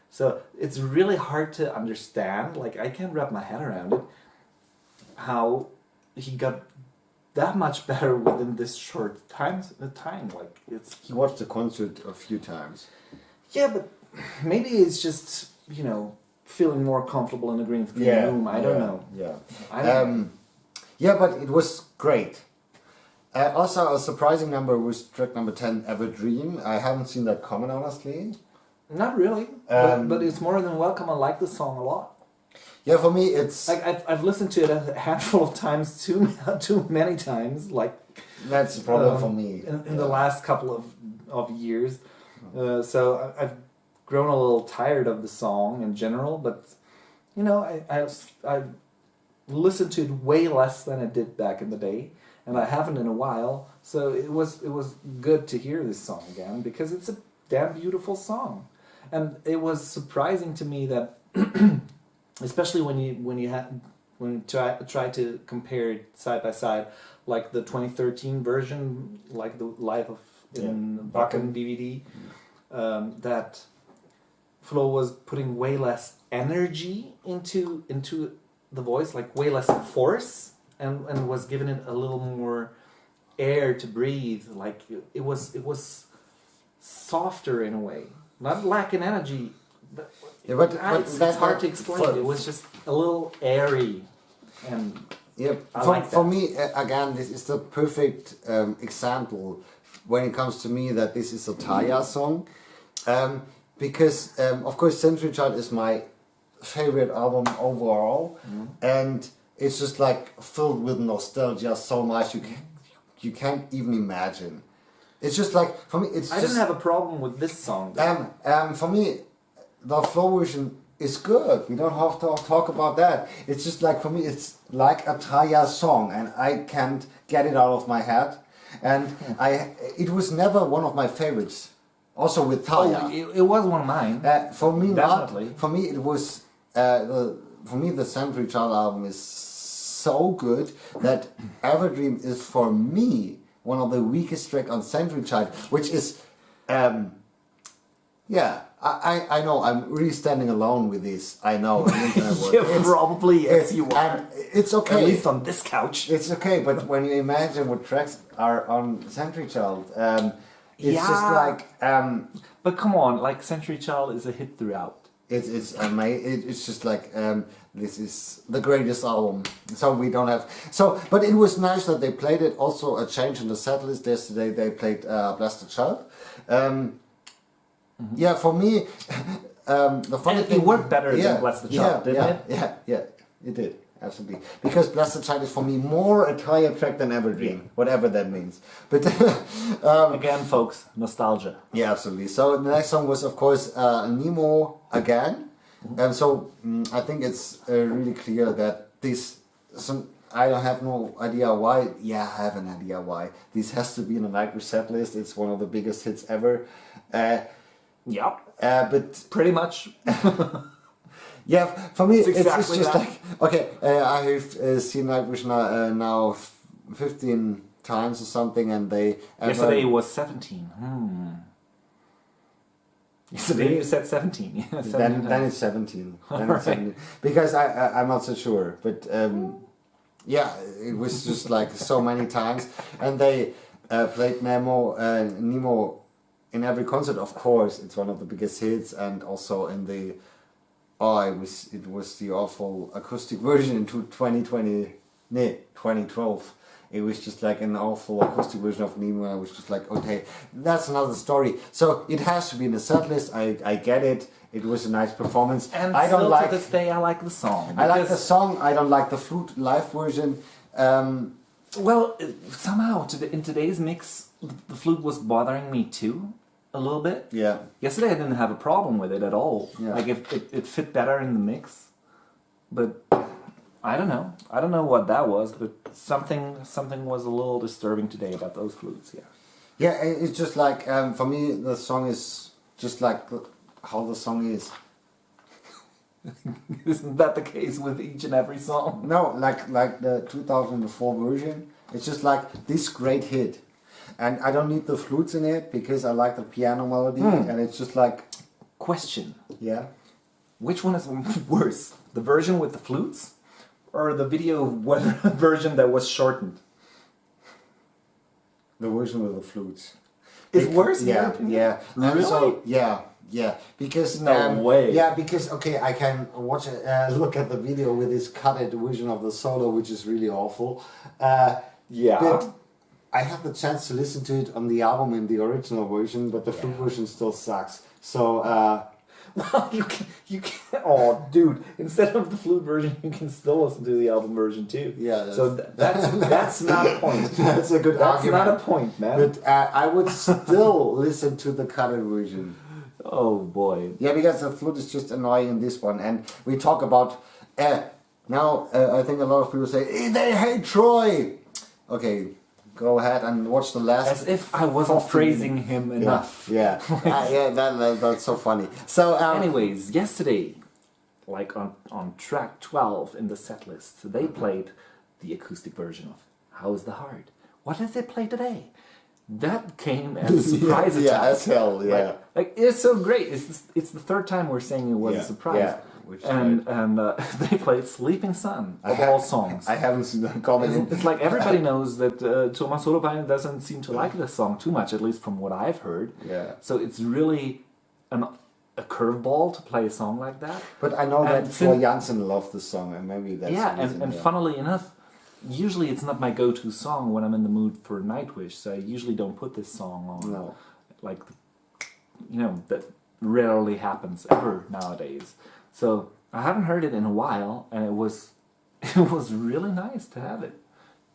So it's really hard to understand. Like I can't wrap my head around it. How he got that much better within this short time. Like he watched the concert a few times. Yeah, but maybe it's just, feeling more comfortable in a green screen room. I don't know. Yeah. I don't know. Yeah, but it was great. Also, a surprising number was track number 10, Ever Dream. I haven't seen that coming, honestly. Not really, but it's more than welcome. I like the song a lot. Yeah, for me, it's... Like, I've listened to it a handful of times, too many times, like... That's a problem for me. In the last couple of years. So I've grown a little tired of the song in general, but I listened to it way less than I did back in the day, and I haven't in a while. So it was good to hear this song again because it's a damn beautiful song, and it was surprising to me that, especially when you try to compare it side by side, like the 2013 version, like the Live of in Wacken DVD, that Flo was putting way less energy into the voice, like way less force, and was giving it a little more air to breathe. Like it was softer in a way, not lacking energy. But it's hard to explain. It was just a little airy, and for me again, this is the perfect example when it comes to me that this is a Taya song. Because of course Century Child is my favorite album overall, and it's just like filled with nostalgia so much you can't even imagine. It's just like for me. I didn't have a problem with this song. For me, the flow version is good. We don't have to talk about that. It's just like, for me, it's like a Taya song, and I can't get it out of my head. And it was never one of my favorites. Also with Taya. Oh, it was one of mine. For me, Definitely. not. For me, it was. For me, the Century Child album is so good that Everdream is for me one of the weakest track on Century Child, which is. Yeah, I know, I'm really standing alone with this. I know. Yeah, probably, yes, you are. And it's okay. At least on this couch. It's okay, but when you imagine what tracks are on Century Child, it's just like... but come on, like Century Child is a hit throughout. It's amazing. It's just like, this is the greatest album. So we don't have... So, but it was nice that they played it. Also a change in the set list. Yesterday they played Bless the Child. Yeah, for me, the funny thing... It worked better than Bless the Child, didn't it? Yeah, it did. Absolutely. Because Bless the Child is for me more a Taya track than Everdream, whatever that means. But again, folks, nostalgia. Yeah, absolutely. So the next song was, of course, Nemo Again. And so I think it's really clear that this... I have no idea why. Yeah, I have an idea why. This has to be in a Nightwish set list. It's one of the biggest hits ever. Yeah. But pretty much. Yeah, for me, it's exactly just that. like, okay, I have seen Nightwish now 15 times or something, and they... Yesterday it was 17. Yesterday you said 17. Yeah, 17 then it's 17. Then it's 17. Because I'm not so sure, but yeah, it was just like so many times, and they played Nemo in every concert. Of course, it's one of the biggest hits, and also in the... it was the awful acoustic version in 2012. It was just like an awful acoustic version of Nemo. I was just like, okay, that's another story. So it has to be in the set list. I get it. It was a nice performance. And I don't still to this day, I like the song. I like the song. I don't like the flute live version. Well, somehow in today's mix, the flute was bothering me too. A little bit. Yeah. Yesterday I didn't have a problem with it at all. Yeah. Like it fit better in the mix. But I don't know. I don't know what that was, but something was a little disturbing today about those flutes, yeah. Yeah, it's just like, for me, the song is just like how the song is. Isn't that the case with each and every song? No, like the 2004 version. It's just like this great hit. And I don't need the flutes in it because I like the piano melody, and it's just like... Question. Yeah? Which one is worse? The version with the flutes? Or the video version that was shortened? The version with the flutes. Is worse? Yeah, yeah. Really? So, yeah. Because... No way. Yeah, because, okay, I can watch look at the video with this cut-out version of the solo, which is really awful. Yeah. But I had the chance to listen to it on the album in the original version, but the flute version still sucks. So, well, you can. Oh, dude! Instead of the flute version, you can still listen to the album version too. Yeah. So that's not a point. That's a good That's argument. not a point, man. But I would still listen to the cut-out version. Oh boy. Yeah, because the flute is just annoying in this one, and we talk about now. I think a lot of people say they hate Troy. Okay. Go ahead and watch the last. As if I wasn't praising him enough. Yeah, that's so funny. So, anyways, yesterday, like on track 12 in the set list, they played the acoustic version of "How's the Heart." What did they play today? That came as a surprise attack. Yeah, as hell. Yeah, like it's so great. It's the third time we're saying it was a surprise. Yeah. And they played "Sleeping Sun" of all songs. I haven't seen that comment. It's like everybody knows that Thomas Holopainen doesn't seem to like this song too much, at least from what I've heard. Yeah. So it's really a curveball to play a song like that. But I know that Floor Jansen loved the song, and maybe that's yeah. the reason, And funnily enough, usually it's not my go-to song when I'm in the mood for Nightwish. So I usually don't put this song on. No. Like, that rarely happens ever nowadays. So I haven't heard it in a while, and it was really nice to have it.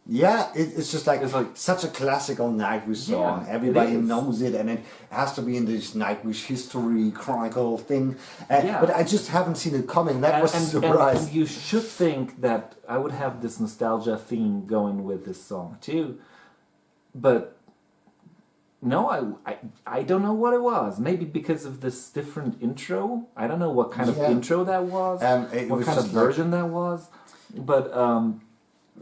Yeah, it's just like such a classical Nightwish song. Everybody knows it, and it has to be in this Nightwish history chronicle thing. But I just haven't seen it coming. That was a surprise. And you should think that I would have this nostalgia theme going with this song too, but no, I don't know what it was. Maybe because of this different intro. I don't know what kind of intro that was, what kind of version that was, but.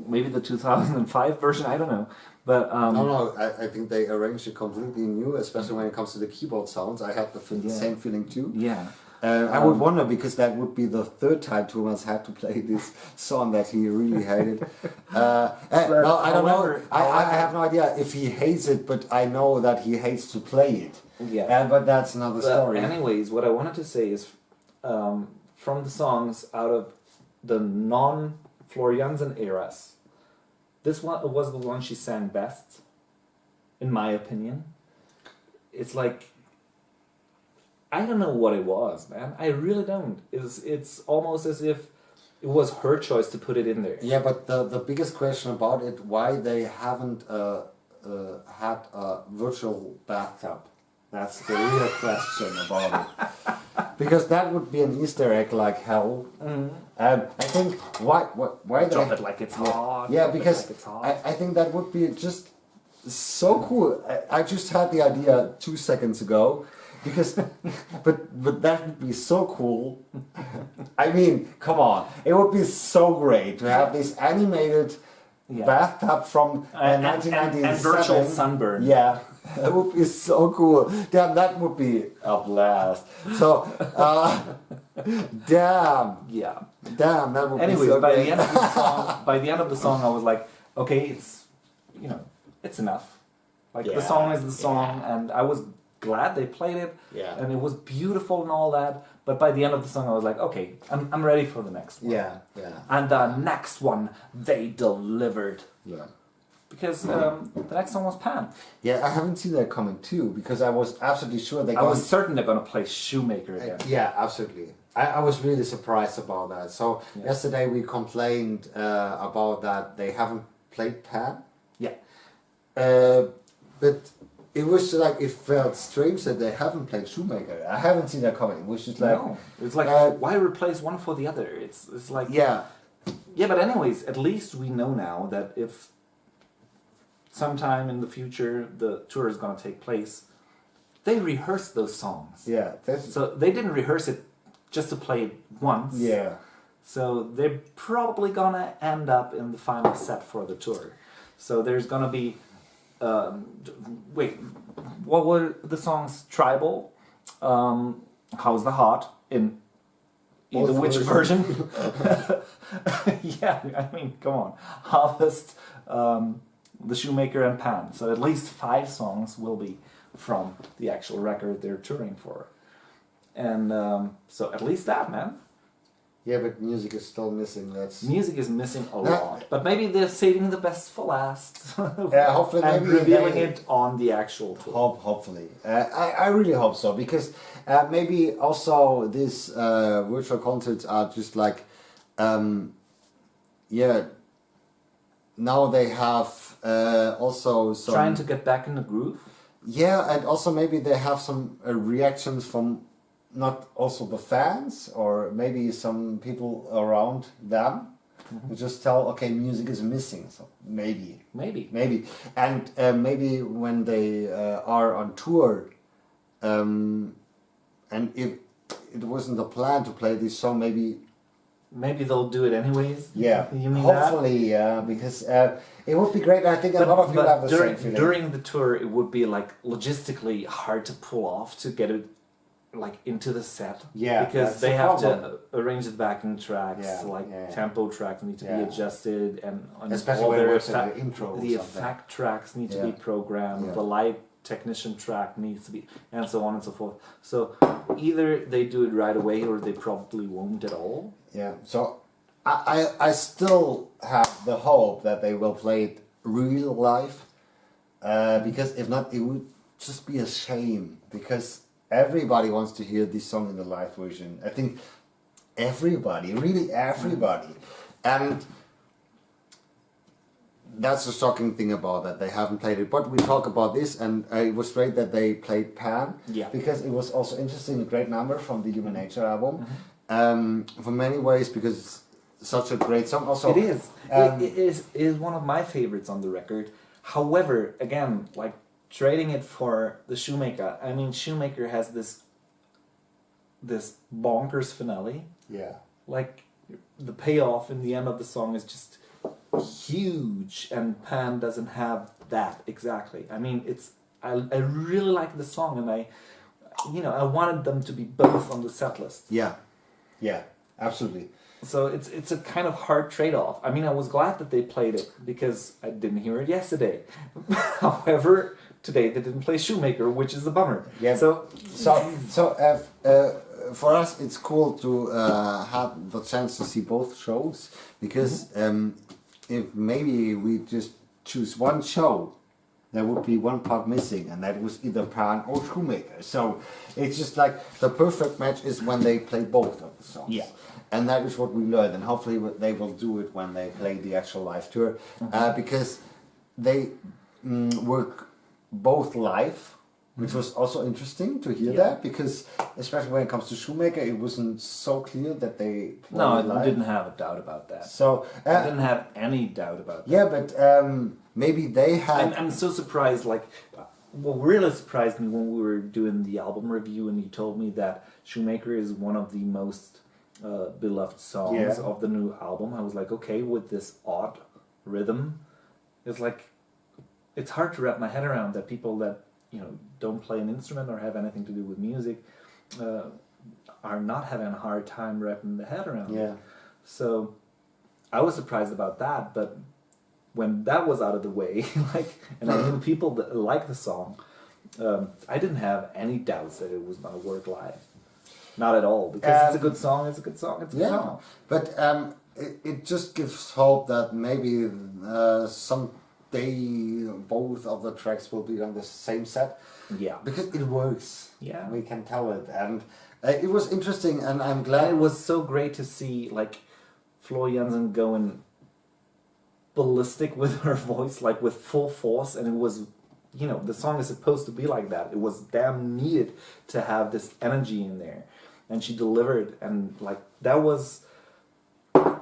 Maybe the 2005 version, I don't know. But no, I think they arranged it completely new, especially when it comes to the keyboard sounds. I had the same feeling too. Yeah. I would wonder, because that would be the third time Thomas had to play this song that he really hated. No, I don't know. I have no idea if he hates it, but I know that he hates to play it. Yeah. But that's another story. Anyways, what I wanted to say is from the songs out of the non-Floriansen eras, this one was the one she sang best, in my opinion. It's like, I don't know what it was, man. I really don't. It's almost as if it was her choice to put it in there. Yeah, but the biggest question about it, why they haven't had a virtual bathtub? That's the real question about it. Because that would be an Easter egg like hell. I think why drop it like it's hot. Yeah, because I think that would be just so cool. I just had the idea 2 seconds ago. Because, but that would be so cool. I mean, come on, it would be so great to have this animated bathtub from 1997 and virtual sunburn. Yeah, that would be so cool. Damn, that would be a blast. So, damn, that would Anyways, be so by great. the end of the song, I was like, okay, it's enough. Like the song is the song, and I was glad they played it, and it was beautiful and all that. But by the end of the song, I was like, okay, I'm ready for the next one. Yeah. And the next one, they delivered. Yeah. Because the next one was Pan. Yeah, I haven't seen that coming too, because I was absolutely sure I was certain they're gonna play Shoemaker again. Yeah, absolutely. I was really surprised about that. So yesterday we complained about that they haven't played Pan. Yeah. But it was like, it felt strange that they haven't played Shoemaker. I haven't seen that coming. It was just like... No. It's like, why replace one for the other? It's like... Yeah. Yeah, but anyways, at least we know now that if sometime in the future the tour is going to take place, they rehearsed those songs. Yeah. So they didn't rehearse it just to play it once. Yeah. So they're probably going to end up in the final set for the tour. So there's going to be... wait, what were the songs? Tribal, How's the Heart, in either which version? Yeah, I mean, come on. Harvest, The Shoemaker, and Pan. So at least 5 songs will be from the actual record they're touring for. And so at least that, man. Yeah, but music is still missing. Music is missing a lot, but maybe they're saving the best for last. Yeah, hopefully, and maybe revealing it on the actual tour. Hopefully, I really hope so, because maybe also these virtual concerts are just like, now they have also some trying to get back in the groove. Yeah, and also maybe they have some reactions from. Not also the fans, or maybe some people around them, who just tell, okay, music is missing, so maybe, and maybe when they are on tour, and if it wasn't the plan to play this song, maybe they'll do it anyways. Yeah, you mean hopefully, that? because it would be great. I think a lot of people have the same feeling. During the tour, it would be like logistically hard to pull off to get it like into the set, because they have to arrange it back in tracks, tempo tracks need to be adjusted, and especially all when their the intro, the effect tracks need to be programmed, the light technician track needs to be, and so on and so forth. So either they do it right away, or they probably won't at all. Yeah. So I still have the hope that they will play it real live, because if not, it would just be a shame, because everybody wants to hear this song in the live version. I think everybody, really everybody. And that's the shocking thing about that. They haven't played it. But we talk about this, and it was great that they played Pan. Yeah. Because it was also interesting, a great number from the Human Nature album. For many ways, because it's such a great song. Also, it is. It is one of my favorites on the record. However, again, like trading it for the Shoemaker. I mean, Shoemaker has this bonkers finale. Yeah. Like the payoff in the end of the song is just huge, and Pan doesn't have that exactly. I mean, I really like the song, and I wanted them to be both on the set list. Yeah. Yeah. Absolutely. So it's a kind of hard trade-off. I mean, I was glad that they played it because I didn't hear it yesterday. However, today they didn't play Shoemaker, which is a bummer. Yeah. So for us, it's cool to have the chance to see both shows, because if maybe we just choose one show, there would be one part missing, and that was either Pan or Shoemaker. So it's just like the perfect match is when they play both of the songs. Yeah. And that is what we learned, and hopefully they will do it when they play the actual live tour, because they work both live, which was also interesting to hear that, because especially when it comes to Shoemaker, it wasn't so clear that they played live. I didn't have a doubt about that. So I didn't have any doubt about that. Yeah, but maybe they had. I'm so surprised. Like, what really surprised me when we were doing the album review, and you told me that Shoemaker is one of the most beloved songs of the new album. I was like, okay, with this odd rhythm, it's hard to wrap my head around that people that don't play an instrument or have anything to do with music are not having a hard time wrapping the head around it. So I was surprised about that, but when that was out of the way, and I knew people that like the song, I didn't have any doubts that it was going to work live. Not at all, because it's a good song. It's a good song. It's a good song. But it just gives hope that maybe someday both of the tracks will be on the same set. Yeah, because it works. Yeah, we can tell it, and it was interesting, and I'm glad. And it was so great to see Flo Jansen going ballistic with her voice, with full force, and it was. The song is supposed to be like that. It was damn needed to have this energy in there. And she delivered, and that was, that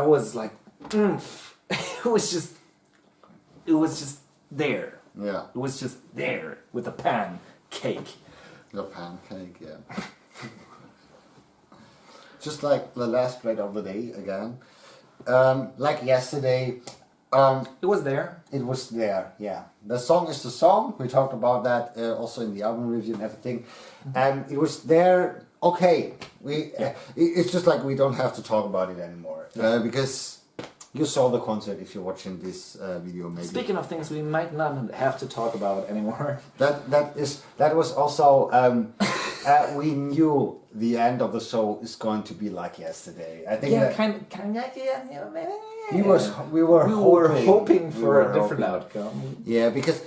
was it was just there. Yeah. It was just there with a pancake. The pancake, yeah. Just like the last grade of the day again. Like yesterday. It was there. It was there, yeah. The song is the song. We talked about that also in the album review and everything. And it was there. Okay, it's just like we don't have to talk about it anymore because you saw the concert if you're watching this video. Maybe. Speaking of things we might not have to talk about anymore. That was also we knew the end of the show is going to be like yesterday. I think. Yeah, kind of. Yeah, maybe. We were hoping for a different outcome. Yeah, because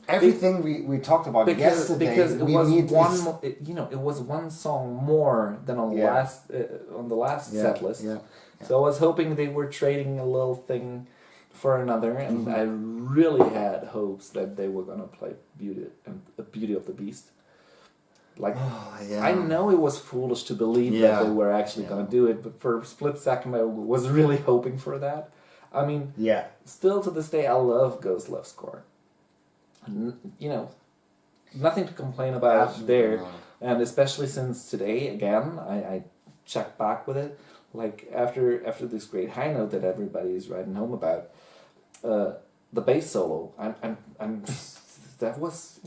everything we talked about yesterday, because it was one, it was one song more than on the last set list. Yeah. So I was hoping they were trading a little thing for another, and I really had hopes that they were gonna play Beauty of the Beast. I know it was foolish to believe that they were actually going to do it, but for a split second I was really hoping for that. I mean, still to this day I love Ghost Love Score. Nothing to complain about there, and especially since today again I checked back with it, after this great high note that everybody is writing home about, the bass solo. That was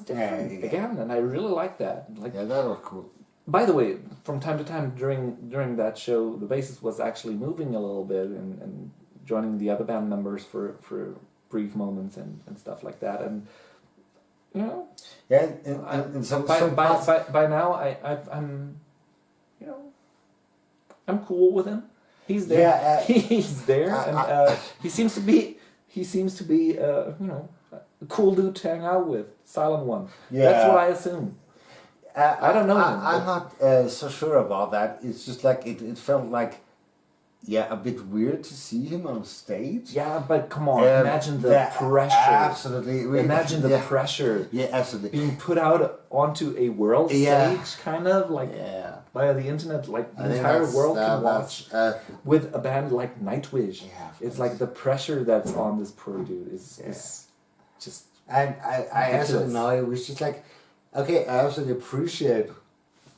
different again, and I really liked that. That was cool. By the way, from time to time during that show, the bassist was actually moving a little bit and joining the other band members for brief moments and stuff like that. And by now I'm cool with him. He's there. Yeah, he's there, and he seems to be a cool dude to hang out with, silent one. Yeah. That's what I assume. I don't know him. I'm not so sure about that. It's just it felt like a bit weird to see him on stage. Yeah, but come on, imagine the pressure. Absolutely. Imagine the pressure. Yeah, absolutely. Being put out onto a world stage, kind of like via the internet, like the entire world can watch with a band like Nightwish. Yeah, it's like the pressure that's on this poor dude is just. And I absolutely know it was just like, okay, I absolutely appreciate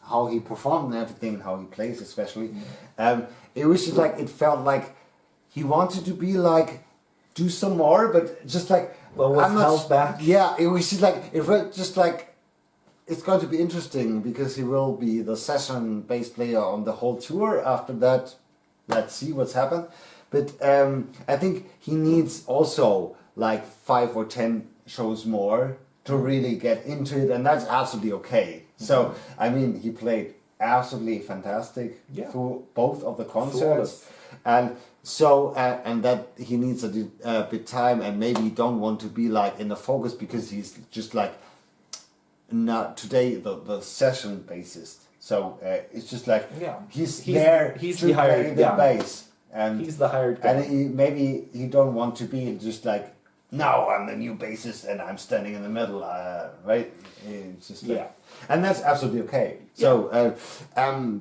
how he performed and everything, how he plays especially. It was just like, it felt like he wanted to be like, do some more, but just like, well, was held back. Yeah, it was just like, it felt just like, it's going to be interesting because he will be the session bass player on the whole tour. After that, let's see what's happened. But I think he needs also like 5 or 10 shows more to really get into it, and that's absolutely okay. So, I mean, he played absolutely fantastic through both of the concerts. And so, and that he needs a bit time, and maybe he don't want to be like in the focus because he's just like, not today the session bassist. So, it's just like, he's there he's to the hired play the bass. And he's the hired guy. And maybe he don't want to be just like, no, I'm the new bassist and I'm standing in the middle, right? It's just like, and that's absolutely okay. So,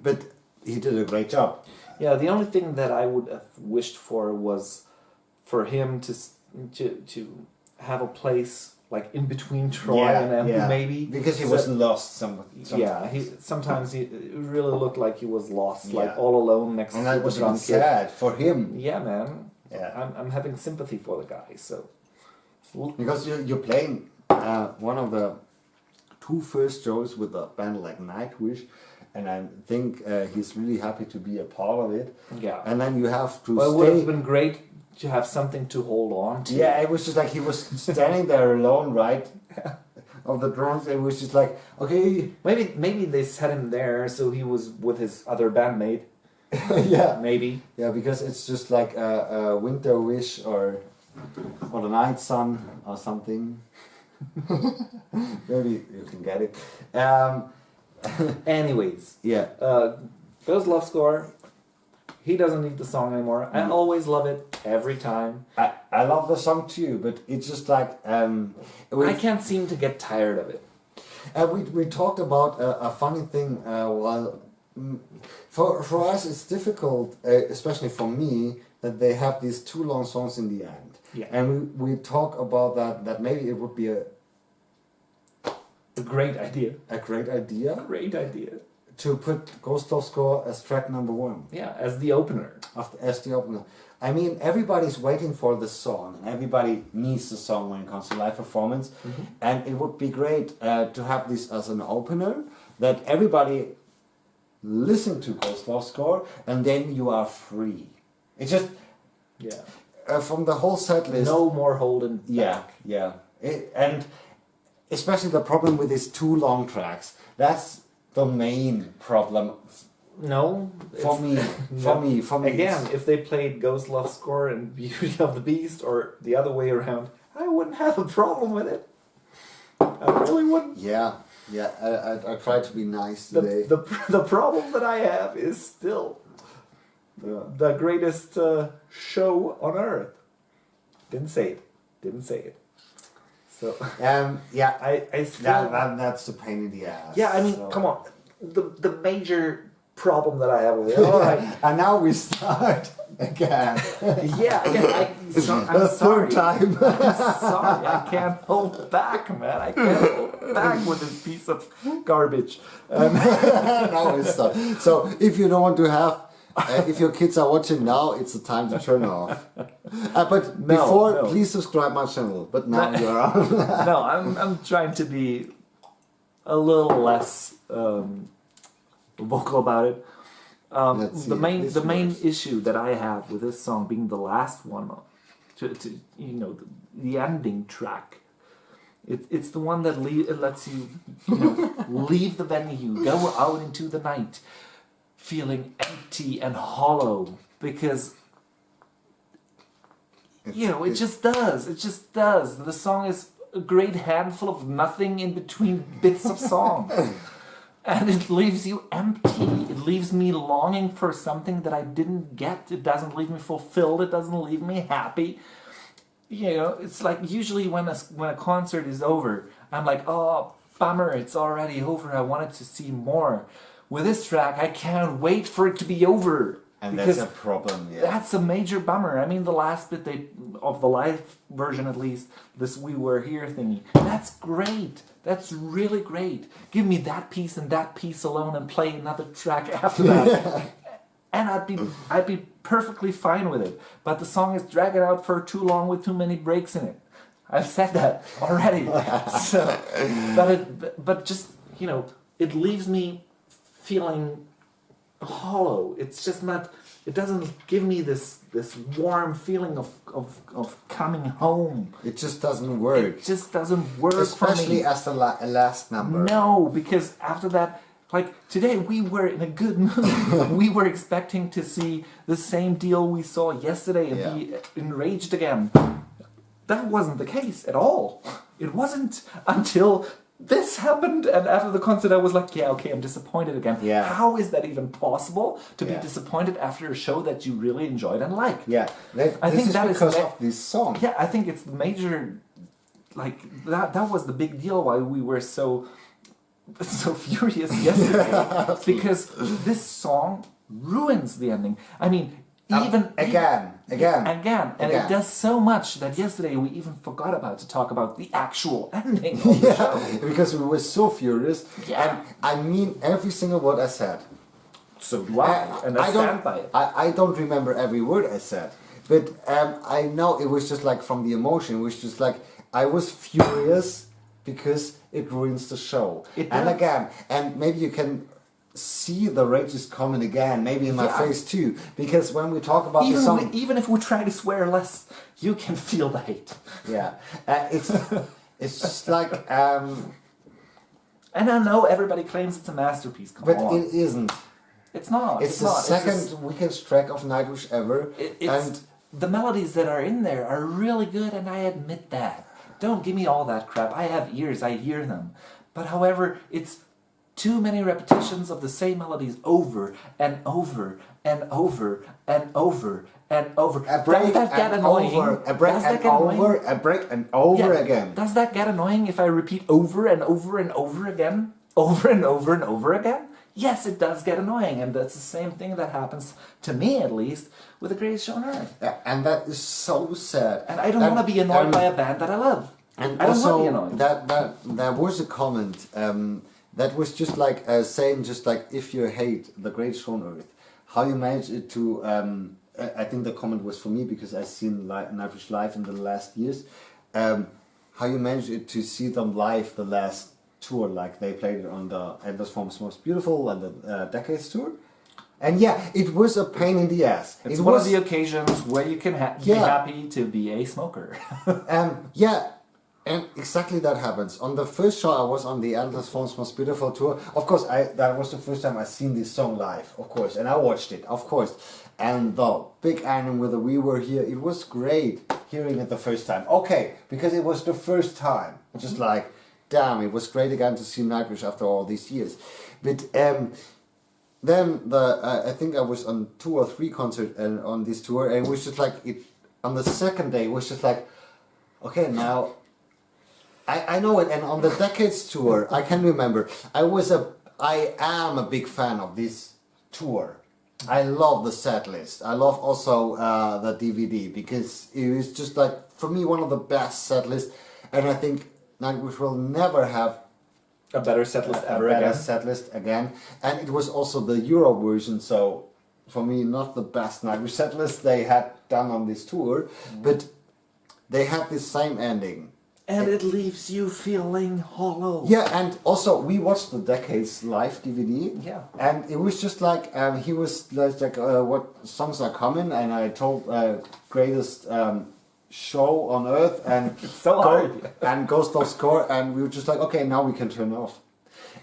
but he did a great job. Yeah, the only thing that I would have wished for was for him to have a place like in between Troy and Embu, maybe, because he wasn't lost. Sometimes he really looked like he was lost, like all alone next to the drum kit. And that was sad for him. Yeah, man. Yeah, I'm having sympathy for the guy. So. Because you're playing one of the 2 first shows with a band like Nightwish, and I think he's really happy to be a part of it. Yeah. And then you have to Well, it would have been great to have something to hold on to. Yeah, it was just like he was standing there alone, right? Of the drums, it was just like, okay. Maybe they set him there so he was with his other bandmate. Yeah. Maybe. Yeah, because it's just like a Winter Wish or the Night Sun or something. Maybe you can get it. Anyways, Ghost Love Score. He doesn't need the song anymore. I always love it every time. I love the song too, but it's just like I can't seem to get tired of it. We talked about a funny thing. For us it's difficult, especially for me, that they have these 2 long songs in the end. Yeah. And we talk about that maybe it would be a great idea. A great idea. Great idea. To put Ghost Love Score as track number 1. Yeah, as the opener. As the opener. I mean, everybody's waiting for the song. Everybody needs the song when it comes to live performance. Mm-hmm. And it would be great to have this as an opener, that everybody listen to Ghost Love Score, and then you are free. It's just... Yeah. From the whole set list... No more holding back. Yeah. And especially the problem with these 2 long tracks. That's the main problem. No. For me. Again, if they played Ghost Love Score and Beauty of the Beast, or the other way around, I wouldn't have a problem with it. I really wouldn't. Yeah. I try to be nice today. The problem that I have is still the greatest show on earth. Didn't say it. So I still that's the pain in the ass. Yeah, I mean, come on. The major problem that I have with it. All right, and now we start again. I'm the sorry. 3rd time. I'm sorry, I can't hold back, man. I can't hold back with this piece of garbage. Now we start. So if you don't want to have. If your kids are watching now, it's the time to turn off. But before, please subscribe my channel. But now you are on. No, I'm trying to be a little less vocal about it. The main issue that I have with this song being the last one, the ending track. It's the one that lets you leave the venue, go out into the night, feeling empty and hollow, because it just does. The song is a great handful of nothing in between bits of song. and it leaves you empty. It leaves me longing for something that I didn't get. It doesn't leave me fulfilled. It doesn't leave me happy. You know, it's like usually when a concert is over, I'm like, oh, bummer, it's already over. I wanted to see more. With this track, I can't wait for it to be over. And that's a problem, yeah. That's a major bummer. I mean, the last bit of the live version, at least, this "We Were Here" thingy, that's great. That's really great. Give me that piece and that piece alone and play another track after that. And I'd be perfectly fine with it. But the song is dragging out for too long with too many breaks in it. I've said that already. So, but just, you know, it leaves me feeling hollow. It's just not. It doesn't give me this warm feeling of coming home. It just doesn't work. It just doesn't work Especially for me. as the last number. No, because after that, like today, we were in a good mood. We were expecting to see the same deal we saw yesterday and be enraged again. That wasn't the case at all. It wasn't until this happened, and after the concert I was like, yeah, okay, I'm disappointed again. Yeah. How is that even possible to be disappointed after a show that you really enjoyed and liked? Yeah, I think that is because of this song. Yeah, I think it's the major, like, that was the big deal why we were so furious yesterday. Because this song ruins the ending. I mean, again. And it does so much that yesterday we even forgot about to talk about the actual ending of the show. Because we were so furious. Yeah. And I mean every single word I said. So do I. And I stand by it. I don't remember every word I said. But I know it was just like from the emotion. It was just like I was furious because it ruins the show. And again, and maybe you can see the rage is coming again, maybe in my face too, because when we talk about the song, even if we try to swear less, you can feel the hate. Yeah, it's just like, and I know everybody claims it's a masterpiece. But it isn't. It's not. It's the second weakest track of Nightwish ever, and the melodies that are in there are really good, and I admit that. Don't give me all that crap. I have ears, I hear them, but however, it's too many repetitions of the same melodies over and over and over and over and over. A break Does that get and annoying? over, a break and over, a break and over again. Does that get annoying if I repeat over and over and over again? Over and over and over again? Yes, it does get annoying, and that's the same thing that happens, to me at least, with The Greatest Show on Earth. Yeah, and that is so sad. And I don't want to be annoyed by a band that I love. And I don't also, want to be annoyed. there was a comment that was just like saying, just like, if you hate The Greatest Show on Earth, how you manage it to, I think the comment was for me because I've seen Nightwish live in the last years, how you manage it to see them live the last tour, like they played it on the Endless Forms Most Beautiful and the Decades tour. And yeah, it was a pain in the ass. It's one of the occasions where you can be happy to be a smoker. Yeah. And exactly that happens. On the first show I was on the Endless Forms Most Beautiful tour, of course, that was the first time I seen this song live, of course, and I watched it, of course. And the big ending with the We Were Here, it was great hearing it the first time. Okay, because it was the first time. Just like, damn, it was great again to see Nightwish after all these years. But then I think I was on 2 or 3 concerts on this tour, and it was just like, on the second day, it was just like, okay, now I know it, and on the Decades tour, I can remember, I am a big fan of this tour. I love the set list. I love also the DVD, because it was just like, for me, one of the best set lists, and I think Nightwish will never have a better set list again. And it was also the Euro version, so for me, not the best Nightwish set list they had done on this tour, but they had this same ending. And it leaves you feeling hollow. Yeah, and also we watched the Decades live DVD. Yeah. And it was just like, he was like, what songs are coming? And I told, greatest show on Earth, and so hard. And Ghost of Score, and we were just like, okay, now we can turn off.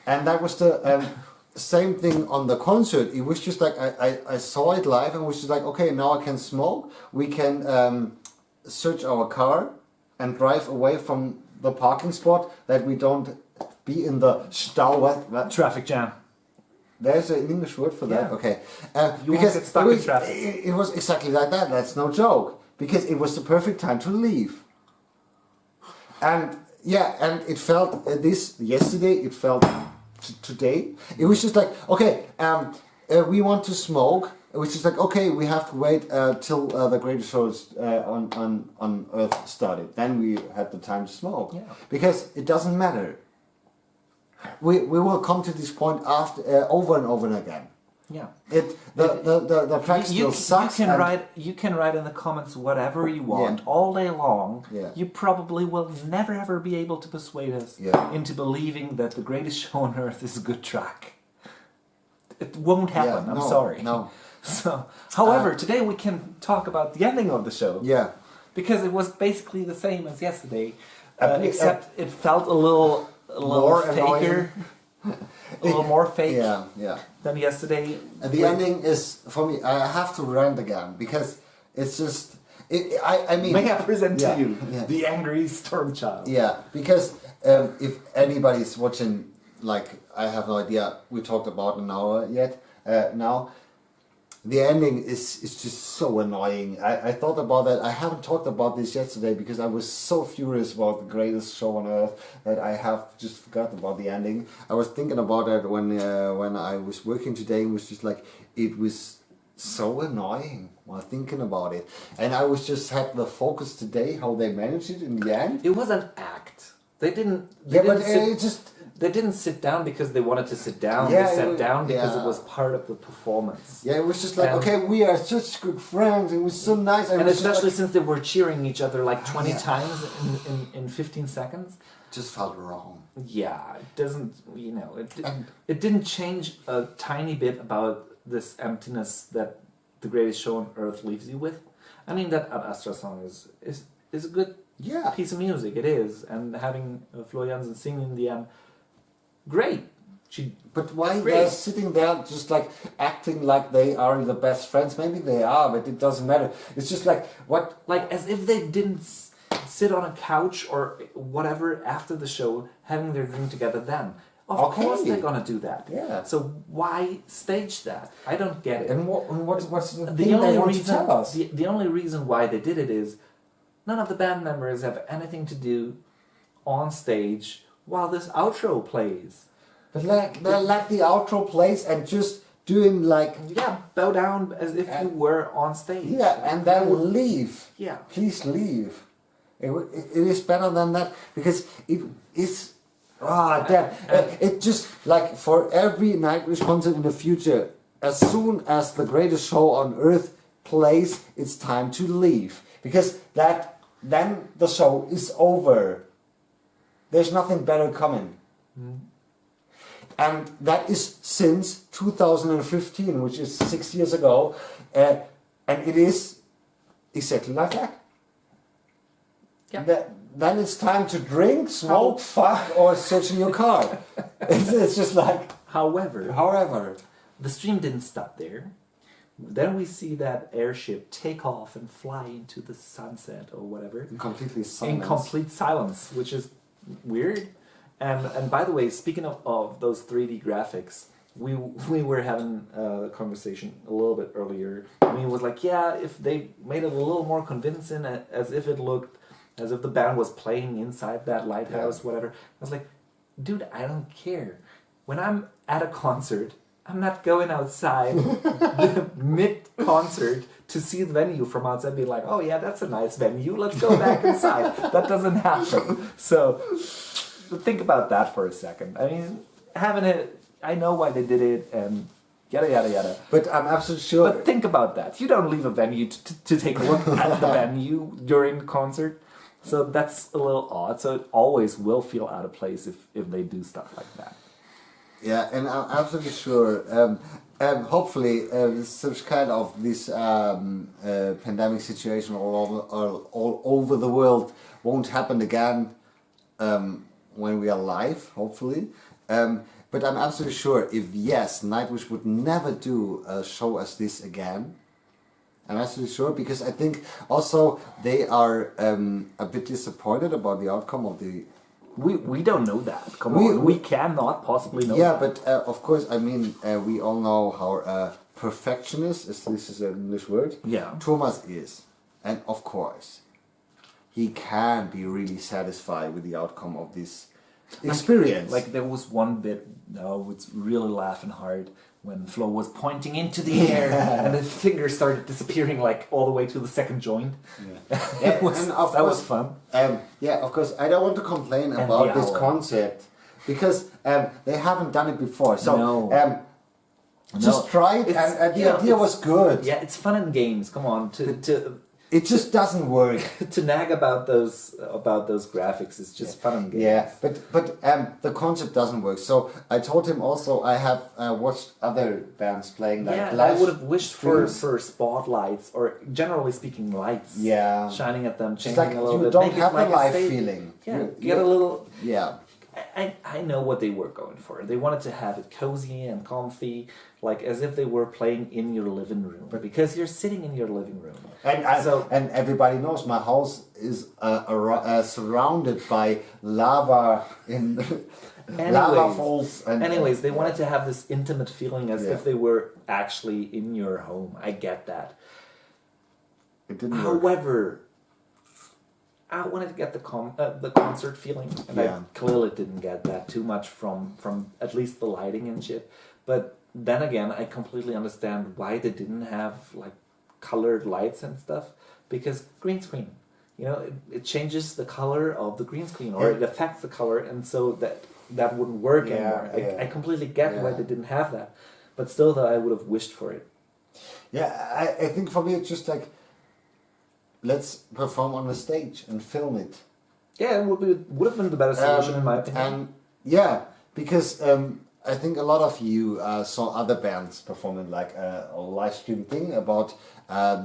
And that was the same thing on the concert. It was just like, I saw it live and was just like, okay, now I can smoke. We can search our car and drive away from the parking spot, that we don't be in the Stau. What? Traffic jam. There's an English word for that. Yeah. Okay. You won't get stuck in traffic. It was exactly like that. That's no joke. Because it was the perfect time to leave. And yeah, and it felt this yesterday. It felt today. It was just like, okay, we want to smoke. Which is like, okay, we have to wait till the greatest show on Earth started. Then we had the time to smoke. Yeah. Because it doesn't matter. We will come to this point after over and over and again. Yeah. The track still sucks. You can write in the comments whatever you want all day long. Yeah. You probably will never ever be able to persuade us into believing that the greatest show on earth is a good track. It won't happen. I'm sorry. No. So, however, today we can talk about the ending of the show. Yeah. Because it was basically the same as yesterday, except it felt a little more faker. A little more fake yeah. than yesterday. And the ending is, for me, I have to rant again because it's just, I mean... May I present to you yeah. the angry Stormchild? Yeah, because if anybody's watching, like, I have no idea, we talked about an hour yet now. The ending is just so annoying. I thought about that. I haven't talked about this yesterday because I was so furious about the greatest show on earth that I have just forgot about the ending. I was thinking about it when I was working today. It was just like, it was so annoying while thinking about it. And I was just had the focus today, how they managed it in the end. It was an act. They didn't sit down because they wanted to sit down. Yeah, they sat down because it was part of the performance. Yeah, it was just like, okay, we are such good friends. It was so nice. And especially since they were cheering each other like 20 times in 15 seconds. Just felt wrong. Yeah, it doesn't, it didn't change a tiny bit about this emptiness that the greatest show on earth leaves you with. I mean, that Ad Astra song is a good piece of music. It is. And having Flo Jansen singing in the end, great. But why they're sitting there just like acting like they are the best friends? Maybe they are, but it doesn't matter. It's just like, what? Like as if they didn't sit on a couch or whatever after the show having their drink together then. Of course they're gonna do that. Yeah. So why stage that? I don't get it. And what's the thing they want to tell us? The only reason why they did it is none of the band members have anything to do on stage while this outro plays. But let the outro plays and just doing like... Yeah, bow down as if you were on stage. Yeah, and then leave. Yeah. Please leave. It is better than that because it is... it just like for every Nightwish concert in the future, as soon as the greatest show on earth plays, it's time to leave. Because then the show is over. There's nothing better coming. And that is since 2015, which is 6 years ago. And it is exactly like that. Yeah. Then it's time to drink, smoke, fuck, or search in your car. It's just like... However. The stream didn't stop there. Then we see that airship take off and fly into the sunset or whatever. In complete silence, which is weird. And by the way, speaking of those 3D graphics, we were having a conversation a little bit earlier. I mean, it was like, yeah, if they made it a little more convincing, as if it looked as if the band was playing inside that lighthouse, whatever. I was like, dude, I don't care. When I'm at a concert, I'm not going outside mid-concert to see the venue from outside and be like, oh yeah, that's a nice venue, let's go back inside. That doesn't happen. So think about that for a second. I mean, having it, I know why they did it and yada yada yada. But I'm absolutely sure. But think about that. You don't leave a venue to take a look at the venue during the concert. So that's a little odd. So it always will feel out of place if they do stuff like that. Yeah, and I'm absolutely sure. Hopefully, such kind of this pandemic situation all over the world won't happen again when we are live. Hopefully, but I'm absolutely sure if Nightwish would never do a show as this again. I'm absolutely sure because I think also they are a bit disappointed about the outcome of the We don't know that. Come on, we cannot possibly know. Yeah, that. but of course, I mean, we all know how perfectionist, this is an English word. Yeah. Thomas is, and of course, he can be really satisfied with the outcome of this experience. Like there was one bit I was really laughing hard when Flo was pointing into the air and the fingers started disappearing like all the way to the second joint. Yeah. That was fun. Yeah, of course, I don't want to complain about this concept because they haven't done it before. So just try it, and the idea was good. Yeah, it's fun in games. Come on, it just doesn't work. To nag about those graphics is just fun in games. Yeah, but the concept doesn't work. So I told him also I have watched other bands playing like live. I would have wished for spotlights or generally speaking lights. Yeah, shining at them, changing like a little you bit. don't have a live feeling. Yeah, get a little. Yeah. I know what they were going for. They wanted to have it cozy and comfy, like as if they were playing in your living room. But because you're sitting in your living room, and everybody knows my house is surrounded by lava in lava falls. Anyways, they wanted to have this intimate feeling as if they were actually in your home. I get that. It didn't However, I wanted to get the concert feeling, and I clearly didn't get that too much from at least the lighting and shit. But then again, I completely understand why they didn't have like colored lights and stuff, because green screen, you know, it changes the color of the green screen, or it affects the color, and so that wouldn't work anymore. I completely get why they didn't have that, but still, though, I would have wished for it. Yeah, I think for me it's just like, let's perform on the stage and film it. Yeah, it would have been the better solution in my opinion. And because I think a lot of you saw other bands performing like a live stream thing about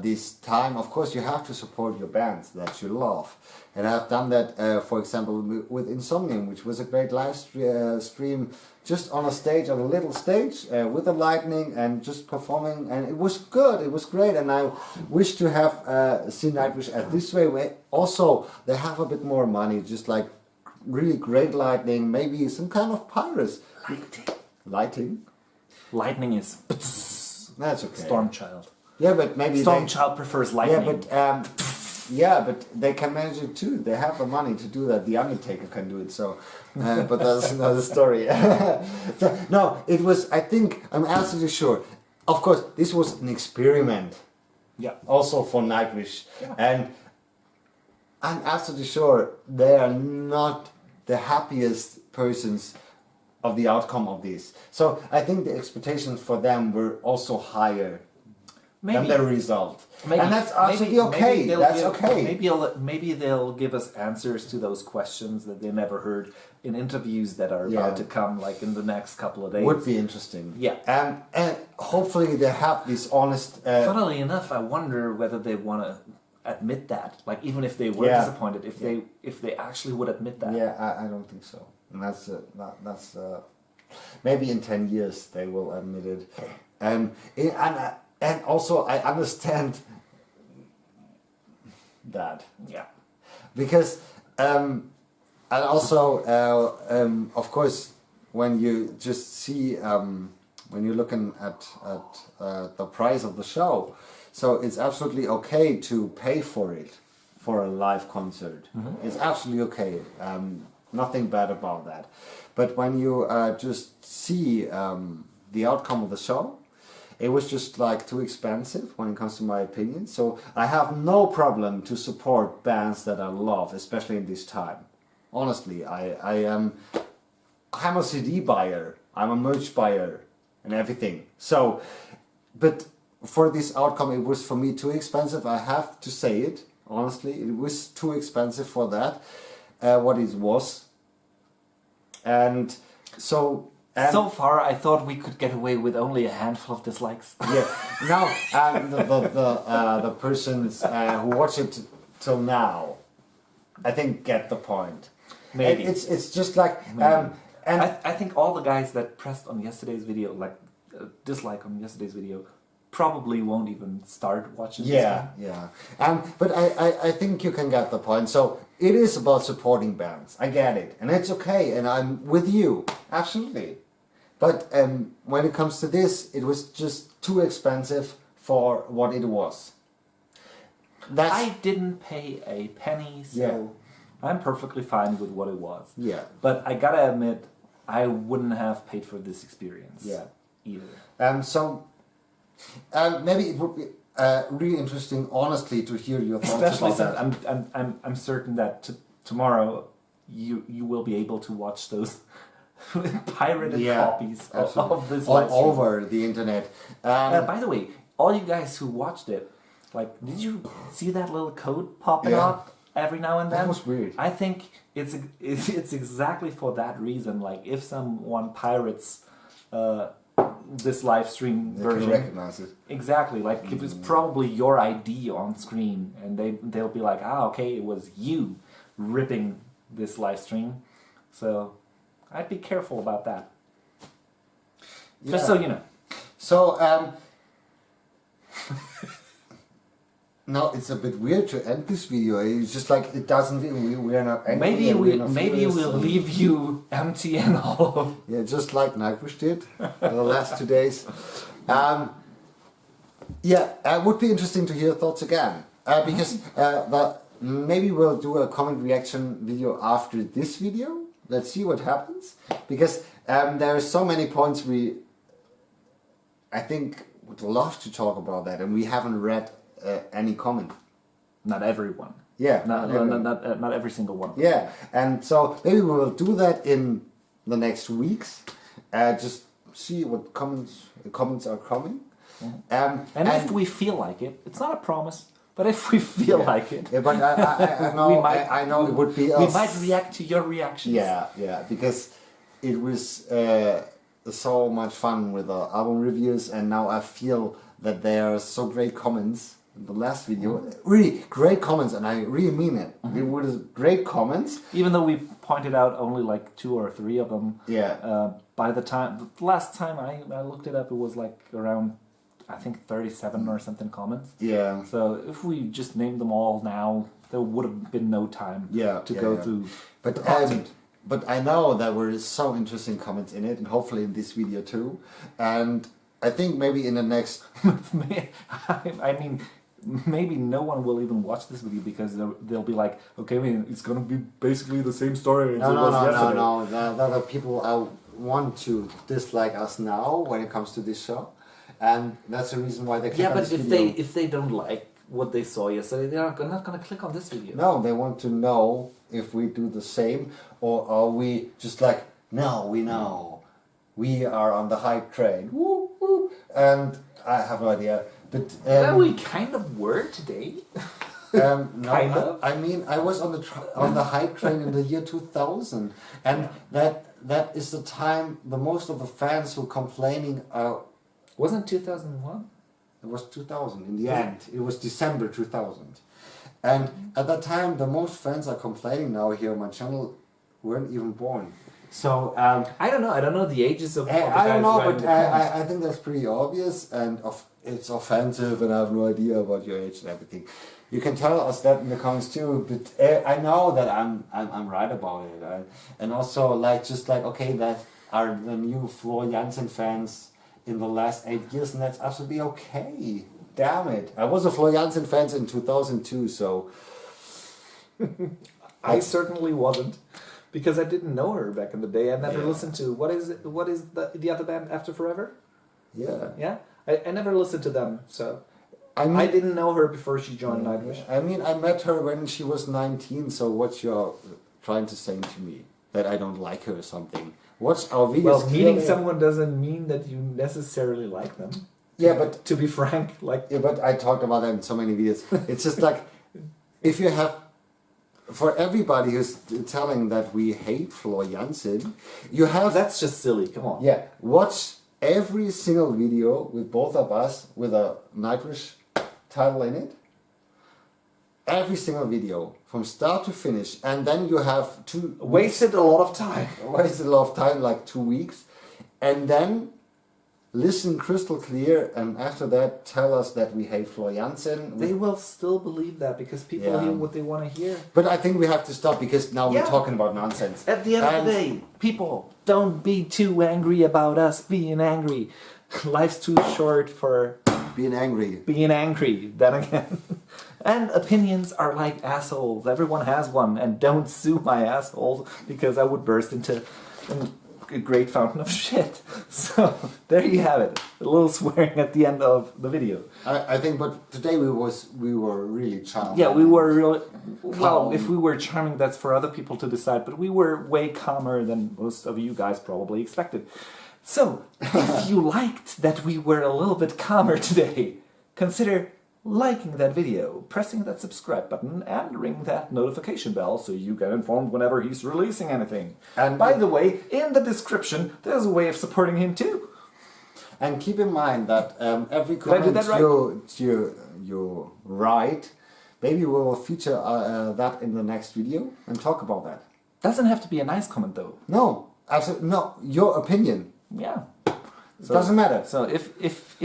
this time. Of course, you have to support your bands that you love. And I've done that, for example, with Insomnium, which was a great live stream just on a stage, on a little stage, with the lightning and just performing. And it was good, it was great. And I wish to have seen Nightwish at this way, where also they have a bit more money, just like really great lightning, maybe some kind of pirates. Lighting? Lightning is... That's okay. Stormchild. Yeah, but maybe Stormchild prefers lightning. Yeah, but they can manage it too. They have the money to do that. The Undertaker can do it. So, but that's another story. No, it was. I think I'm absolutely sure. Of course, this was an experiment. Yeah. Also for Nightwish, and I'm absolutely sure they are not the happiest persons of the outcome of this. So I think the expectations for them were also higher than the result. And that's absolutely okay. That's okay. Maybe they'll give us answers to those questions that they never heard in interviews that are about to come, like in the next couple of days. Would be interesting. Yeah. And hopefully they have this honest... Funnily enough, I wonder whether they want to admit that. Like, even if they were disappointed, if they actually would admit that. Yeah, I don't think so. And that's maybe in 10 years they will admit it. And also I understand that. Yeah. Because and also of course when you just see when you're looking at the price of the show, so it's absolutely okay to pay for it, for a live concert. Mm-hmm. It's absolutely okay. Nothing bad about that. But when you just see the outcome of the show, it was just like too expensive when it comes to my opinion. So I have no problem to support bands that I love, especially in this time. Honestly, I'm a CD buyer, I'm a merch buyer and everything. So, but for this outcome, it was for me too expensive. I have to say it, honestly, it was too expensive for that, what it was. And so... so far, I thought we could get away with only a handful of dislikes. Yeah. Now, the persons who watch it till now, I think get the point. Maybe it's just like and I think all the guys that pressed on yesterday's video, like dislike on yesterday's video, probably won't even start watching this Yeah, one. yeah. But I think you can get the point. So it is about supporting bands. I get it. And it's okay. And I'm with you. Absolutely. But when it comes to this, it was just too expensive for what it was. I didn't pay a penny, so I'm perfectly fine with what it was. Yeah. But I gotta admit, I wouldn't have paid for this experience either. So maybe it would be really interesting, honestly, to hear your thoughts Especially about since that. I'm certain that tomorrow you will be able to watch those pirated copies of this all live stream. over the internet. By the way, all you guys who watched it, like, did you see that little code popping up every now and then? That was weird. I think it's exactly for that reason. Like, if someone pirates this live stream version, can recognize it. Exactly. Like, if it's probably your ID on screen, and they'll be like, okay, it was you ripping this live stream. So I'd be careful about that. Just so you know. So no, it's a bit weird to end this video. It's just like it doesn't. We are not angry. Maybe we'll leave you empty and hollow. Yeah, just like NIGHTWISH did the last 2 days. It would be interesting to hear your thoughts again because maybe we'll do a comment reaction video after this video. Let's see what happens because there are so many points I think would love to talk about that, and we haven't read any comment. Not everyone. Yeah. Not every single one. Yeah, and so maybe we will do that in the next weeks. Just see what comments are coming. And if we feel like it, it's not a promise, but if we feel like it, but I know it would be. We might react to your reactions. Yeah, because it was so much fun with the album reviews, and now I feel that there are so great comments in the last video. Really great comments, and I really mean it. It was great comments. Even though we pointed out only like 2 or 3 of them. Yeah. By the last time I looked it up, it was like around, I think, 37 or something comments. Yeah. So if we just named them all now, there would have been no time to go through. But I know there were so interesting comments in it, and hopefully in this video too. And I think maybe in the next... I mean, maybe no one will even watch this video because they'll be like, okay, I mean, it's going to be basically the same story as it was yesterday. No. There are people want to dislike us now when it comes to this show. And that's the reason why they click on this video. Yeah, but if they don't like what they saw yesterday, they're not going to click on this video. No, they want to know if we do the same, or are we just like, no, we know. We are on the hype train. Woo, woo. And I have no idea. But we kind of were today. No, kind of. I mean, I was on the hype train in the year 2000, and that is the time the most of the fans were complaining. Wasn't 2001? It was 2000 in the end. It was December 2000, and at that time, the most fans are complaining now here on my channel weren't even born. So I don't know. I don't know the ages of. I don't know, but I think that's pretty obvious, and it's offensive, and I have no idea about your age and everything. You can tell us that in the comments too, but I know that I'm right about it, and also okay, that are the new Floor Jansen fans in the last 8 years, and that's absolutely okay. Damn it, I was a Floor Jansen fan in 2002, so I certainly wasn't. Because I didn't know her back in the day. I never listened to... What is the other band, After Forever? Yeah. Yeah? I never listened to them, so... I didn't know her before she joined NIGHTWISH. I mean, I met her when she was 19, so what you're trying to say to me? That I don't like her or something? Watch our videos... Well, meeting someone doesn't mean that you necessarily like them. Yeah, but... To be frank, like... Yeah, but I talked about that in so many videos. It's just like, if you have... For everybody who's telling that we hate Floor Jansen, you have... That's just silly, come on. Yeah, watch every single video with both of us with a NIGHTWISH title in it. Every single video, from start to finish. And then you have Wasted a lot of time. Wasted a lot of time, like 2 weeks. And then listen crystal clear, and after that tell us that we hate Floor Jansen. They will still believe that because people hear what they want to hear. But I think we have to stop because now we're talking about nonsense. At the end of the day, people, don't be too angry about us being angry. Life's too short for being angry. Being angry, then again. And opinions are like assholes. Everyone has one. And don't sue my assholes because I would burst into a great fountain of shit. So there you have it. A little swearing at the end of the video. I think, but today we were really charming. Yeah, we were really... Well, if we were charming, that's for other people to decide. But we were way calmer than most of you guys probably expected. So, if you liked that we were a little bit calmer today, consider liking that video, pressing that subscribe button, and ring that notification bell so you get informed whenever he's releasing anything. And by the way, in the description, there's a way of supporting him too. And keep in mind that every comment you write, maybe we will feature that in the next video and talk about that. Doesn't have to be a nice comment though. No, absolutely no. Your opinion. Yeah. So, doesn't matter. So if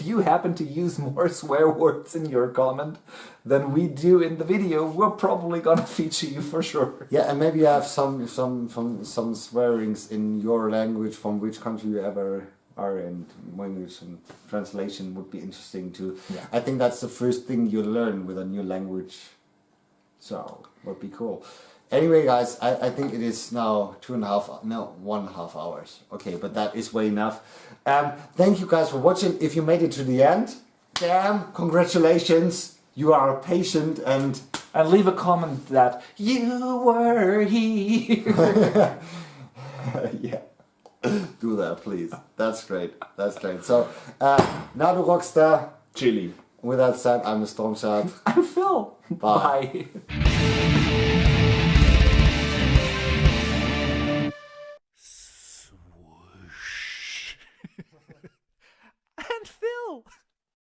you happen to use more swear words in your comment than we do in the video, we're probably gonna feature you for sure. Yeah, and maybe you have some swearings in your language from which country you ever are in. Language and translation would be interesting too. Yeah. I think that's the first thing you learn with a new language. So would be cool. Anyway, guys, I think it is now 1.5 hours. Okay, but that is way enough. Thank you guys for watching. If you made it to the end, damn, congratulations. You are patient and leave a comment that you were here. Yeah, do that, please. That's great. That's great. So, now the rockstar. Chili. With that said, I'm the Stormchild. I'm Phil. Bye. And Phil.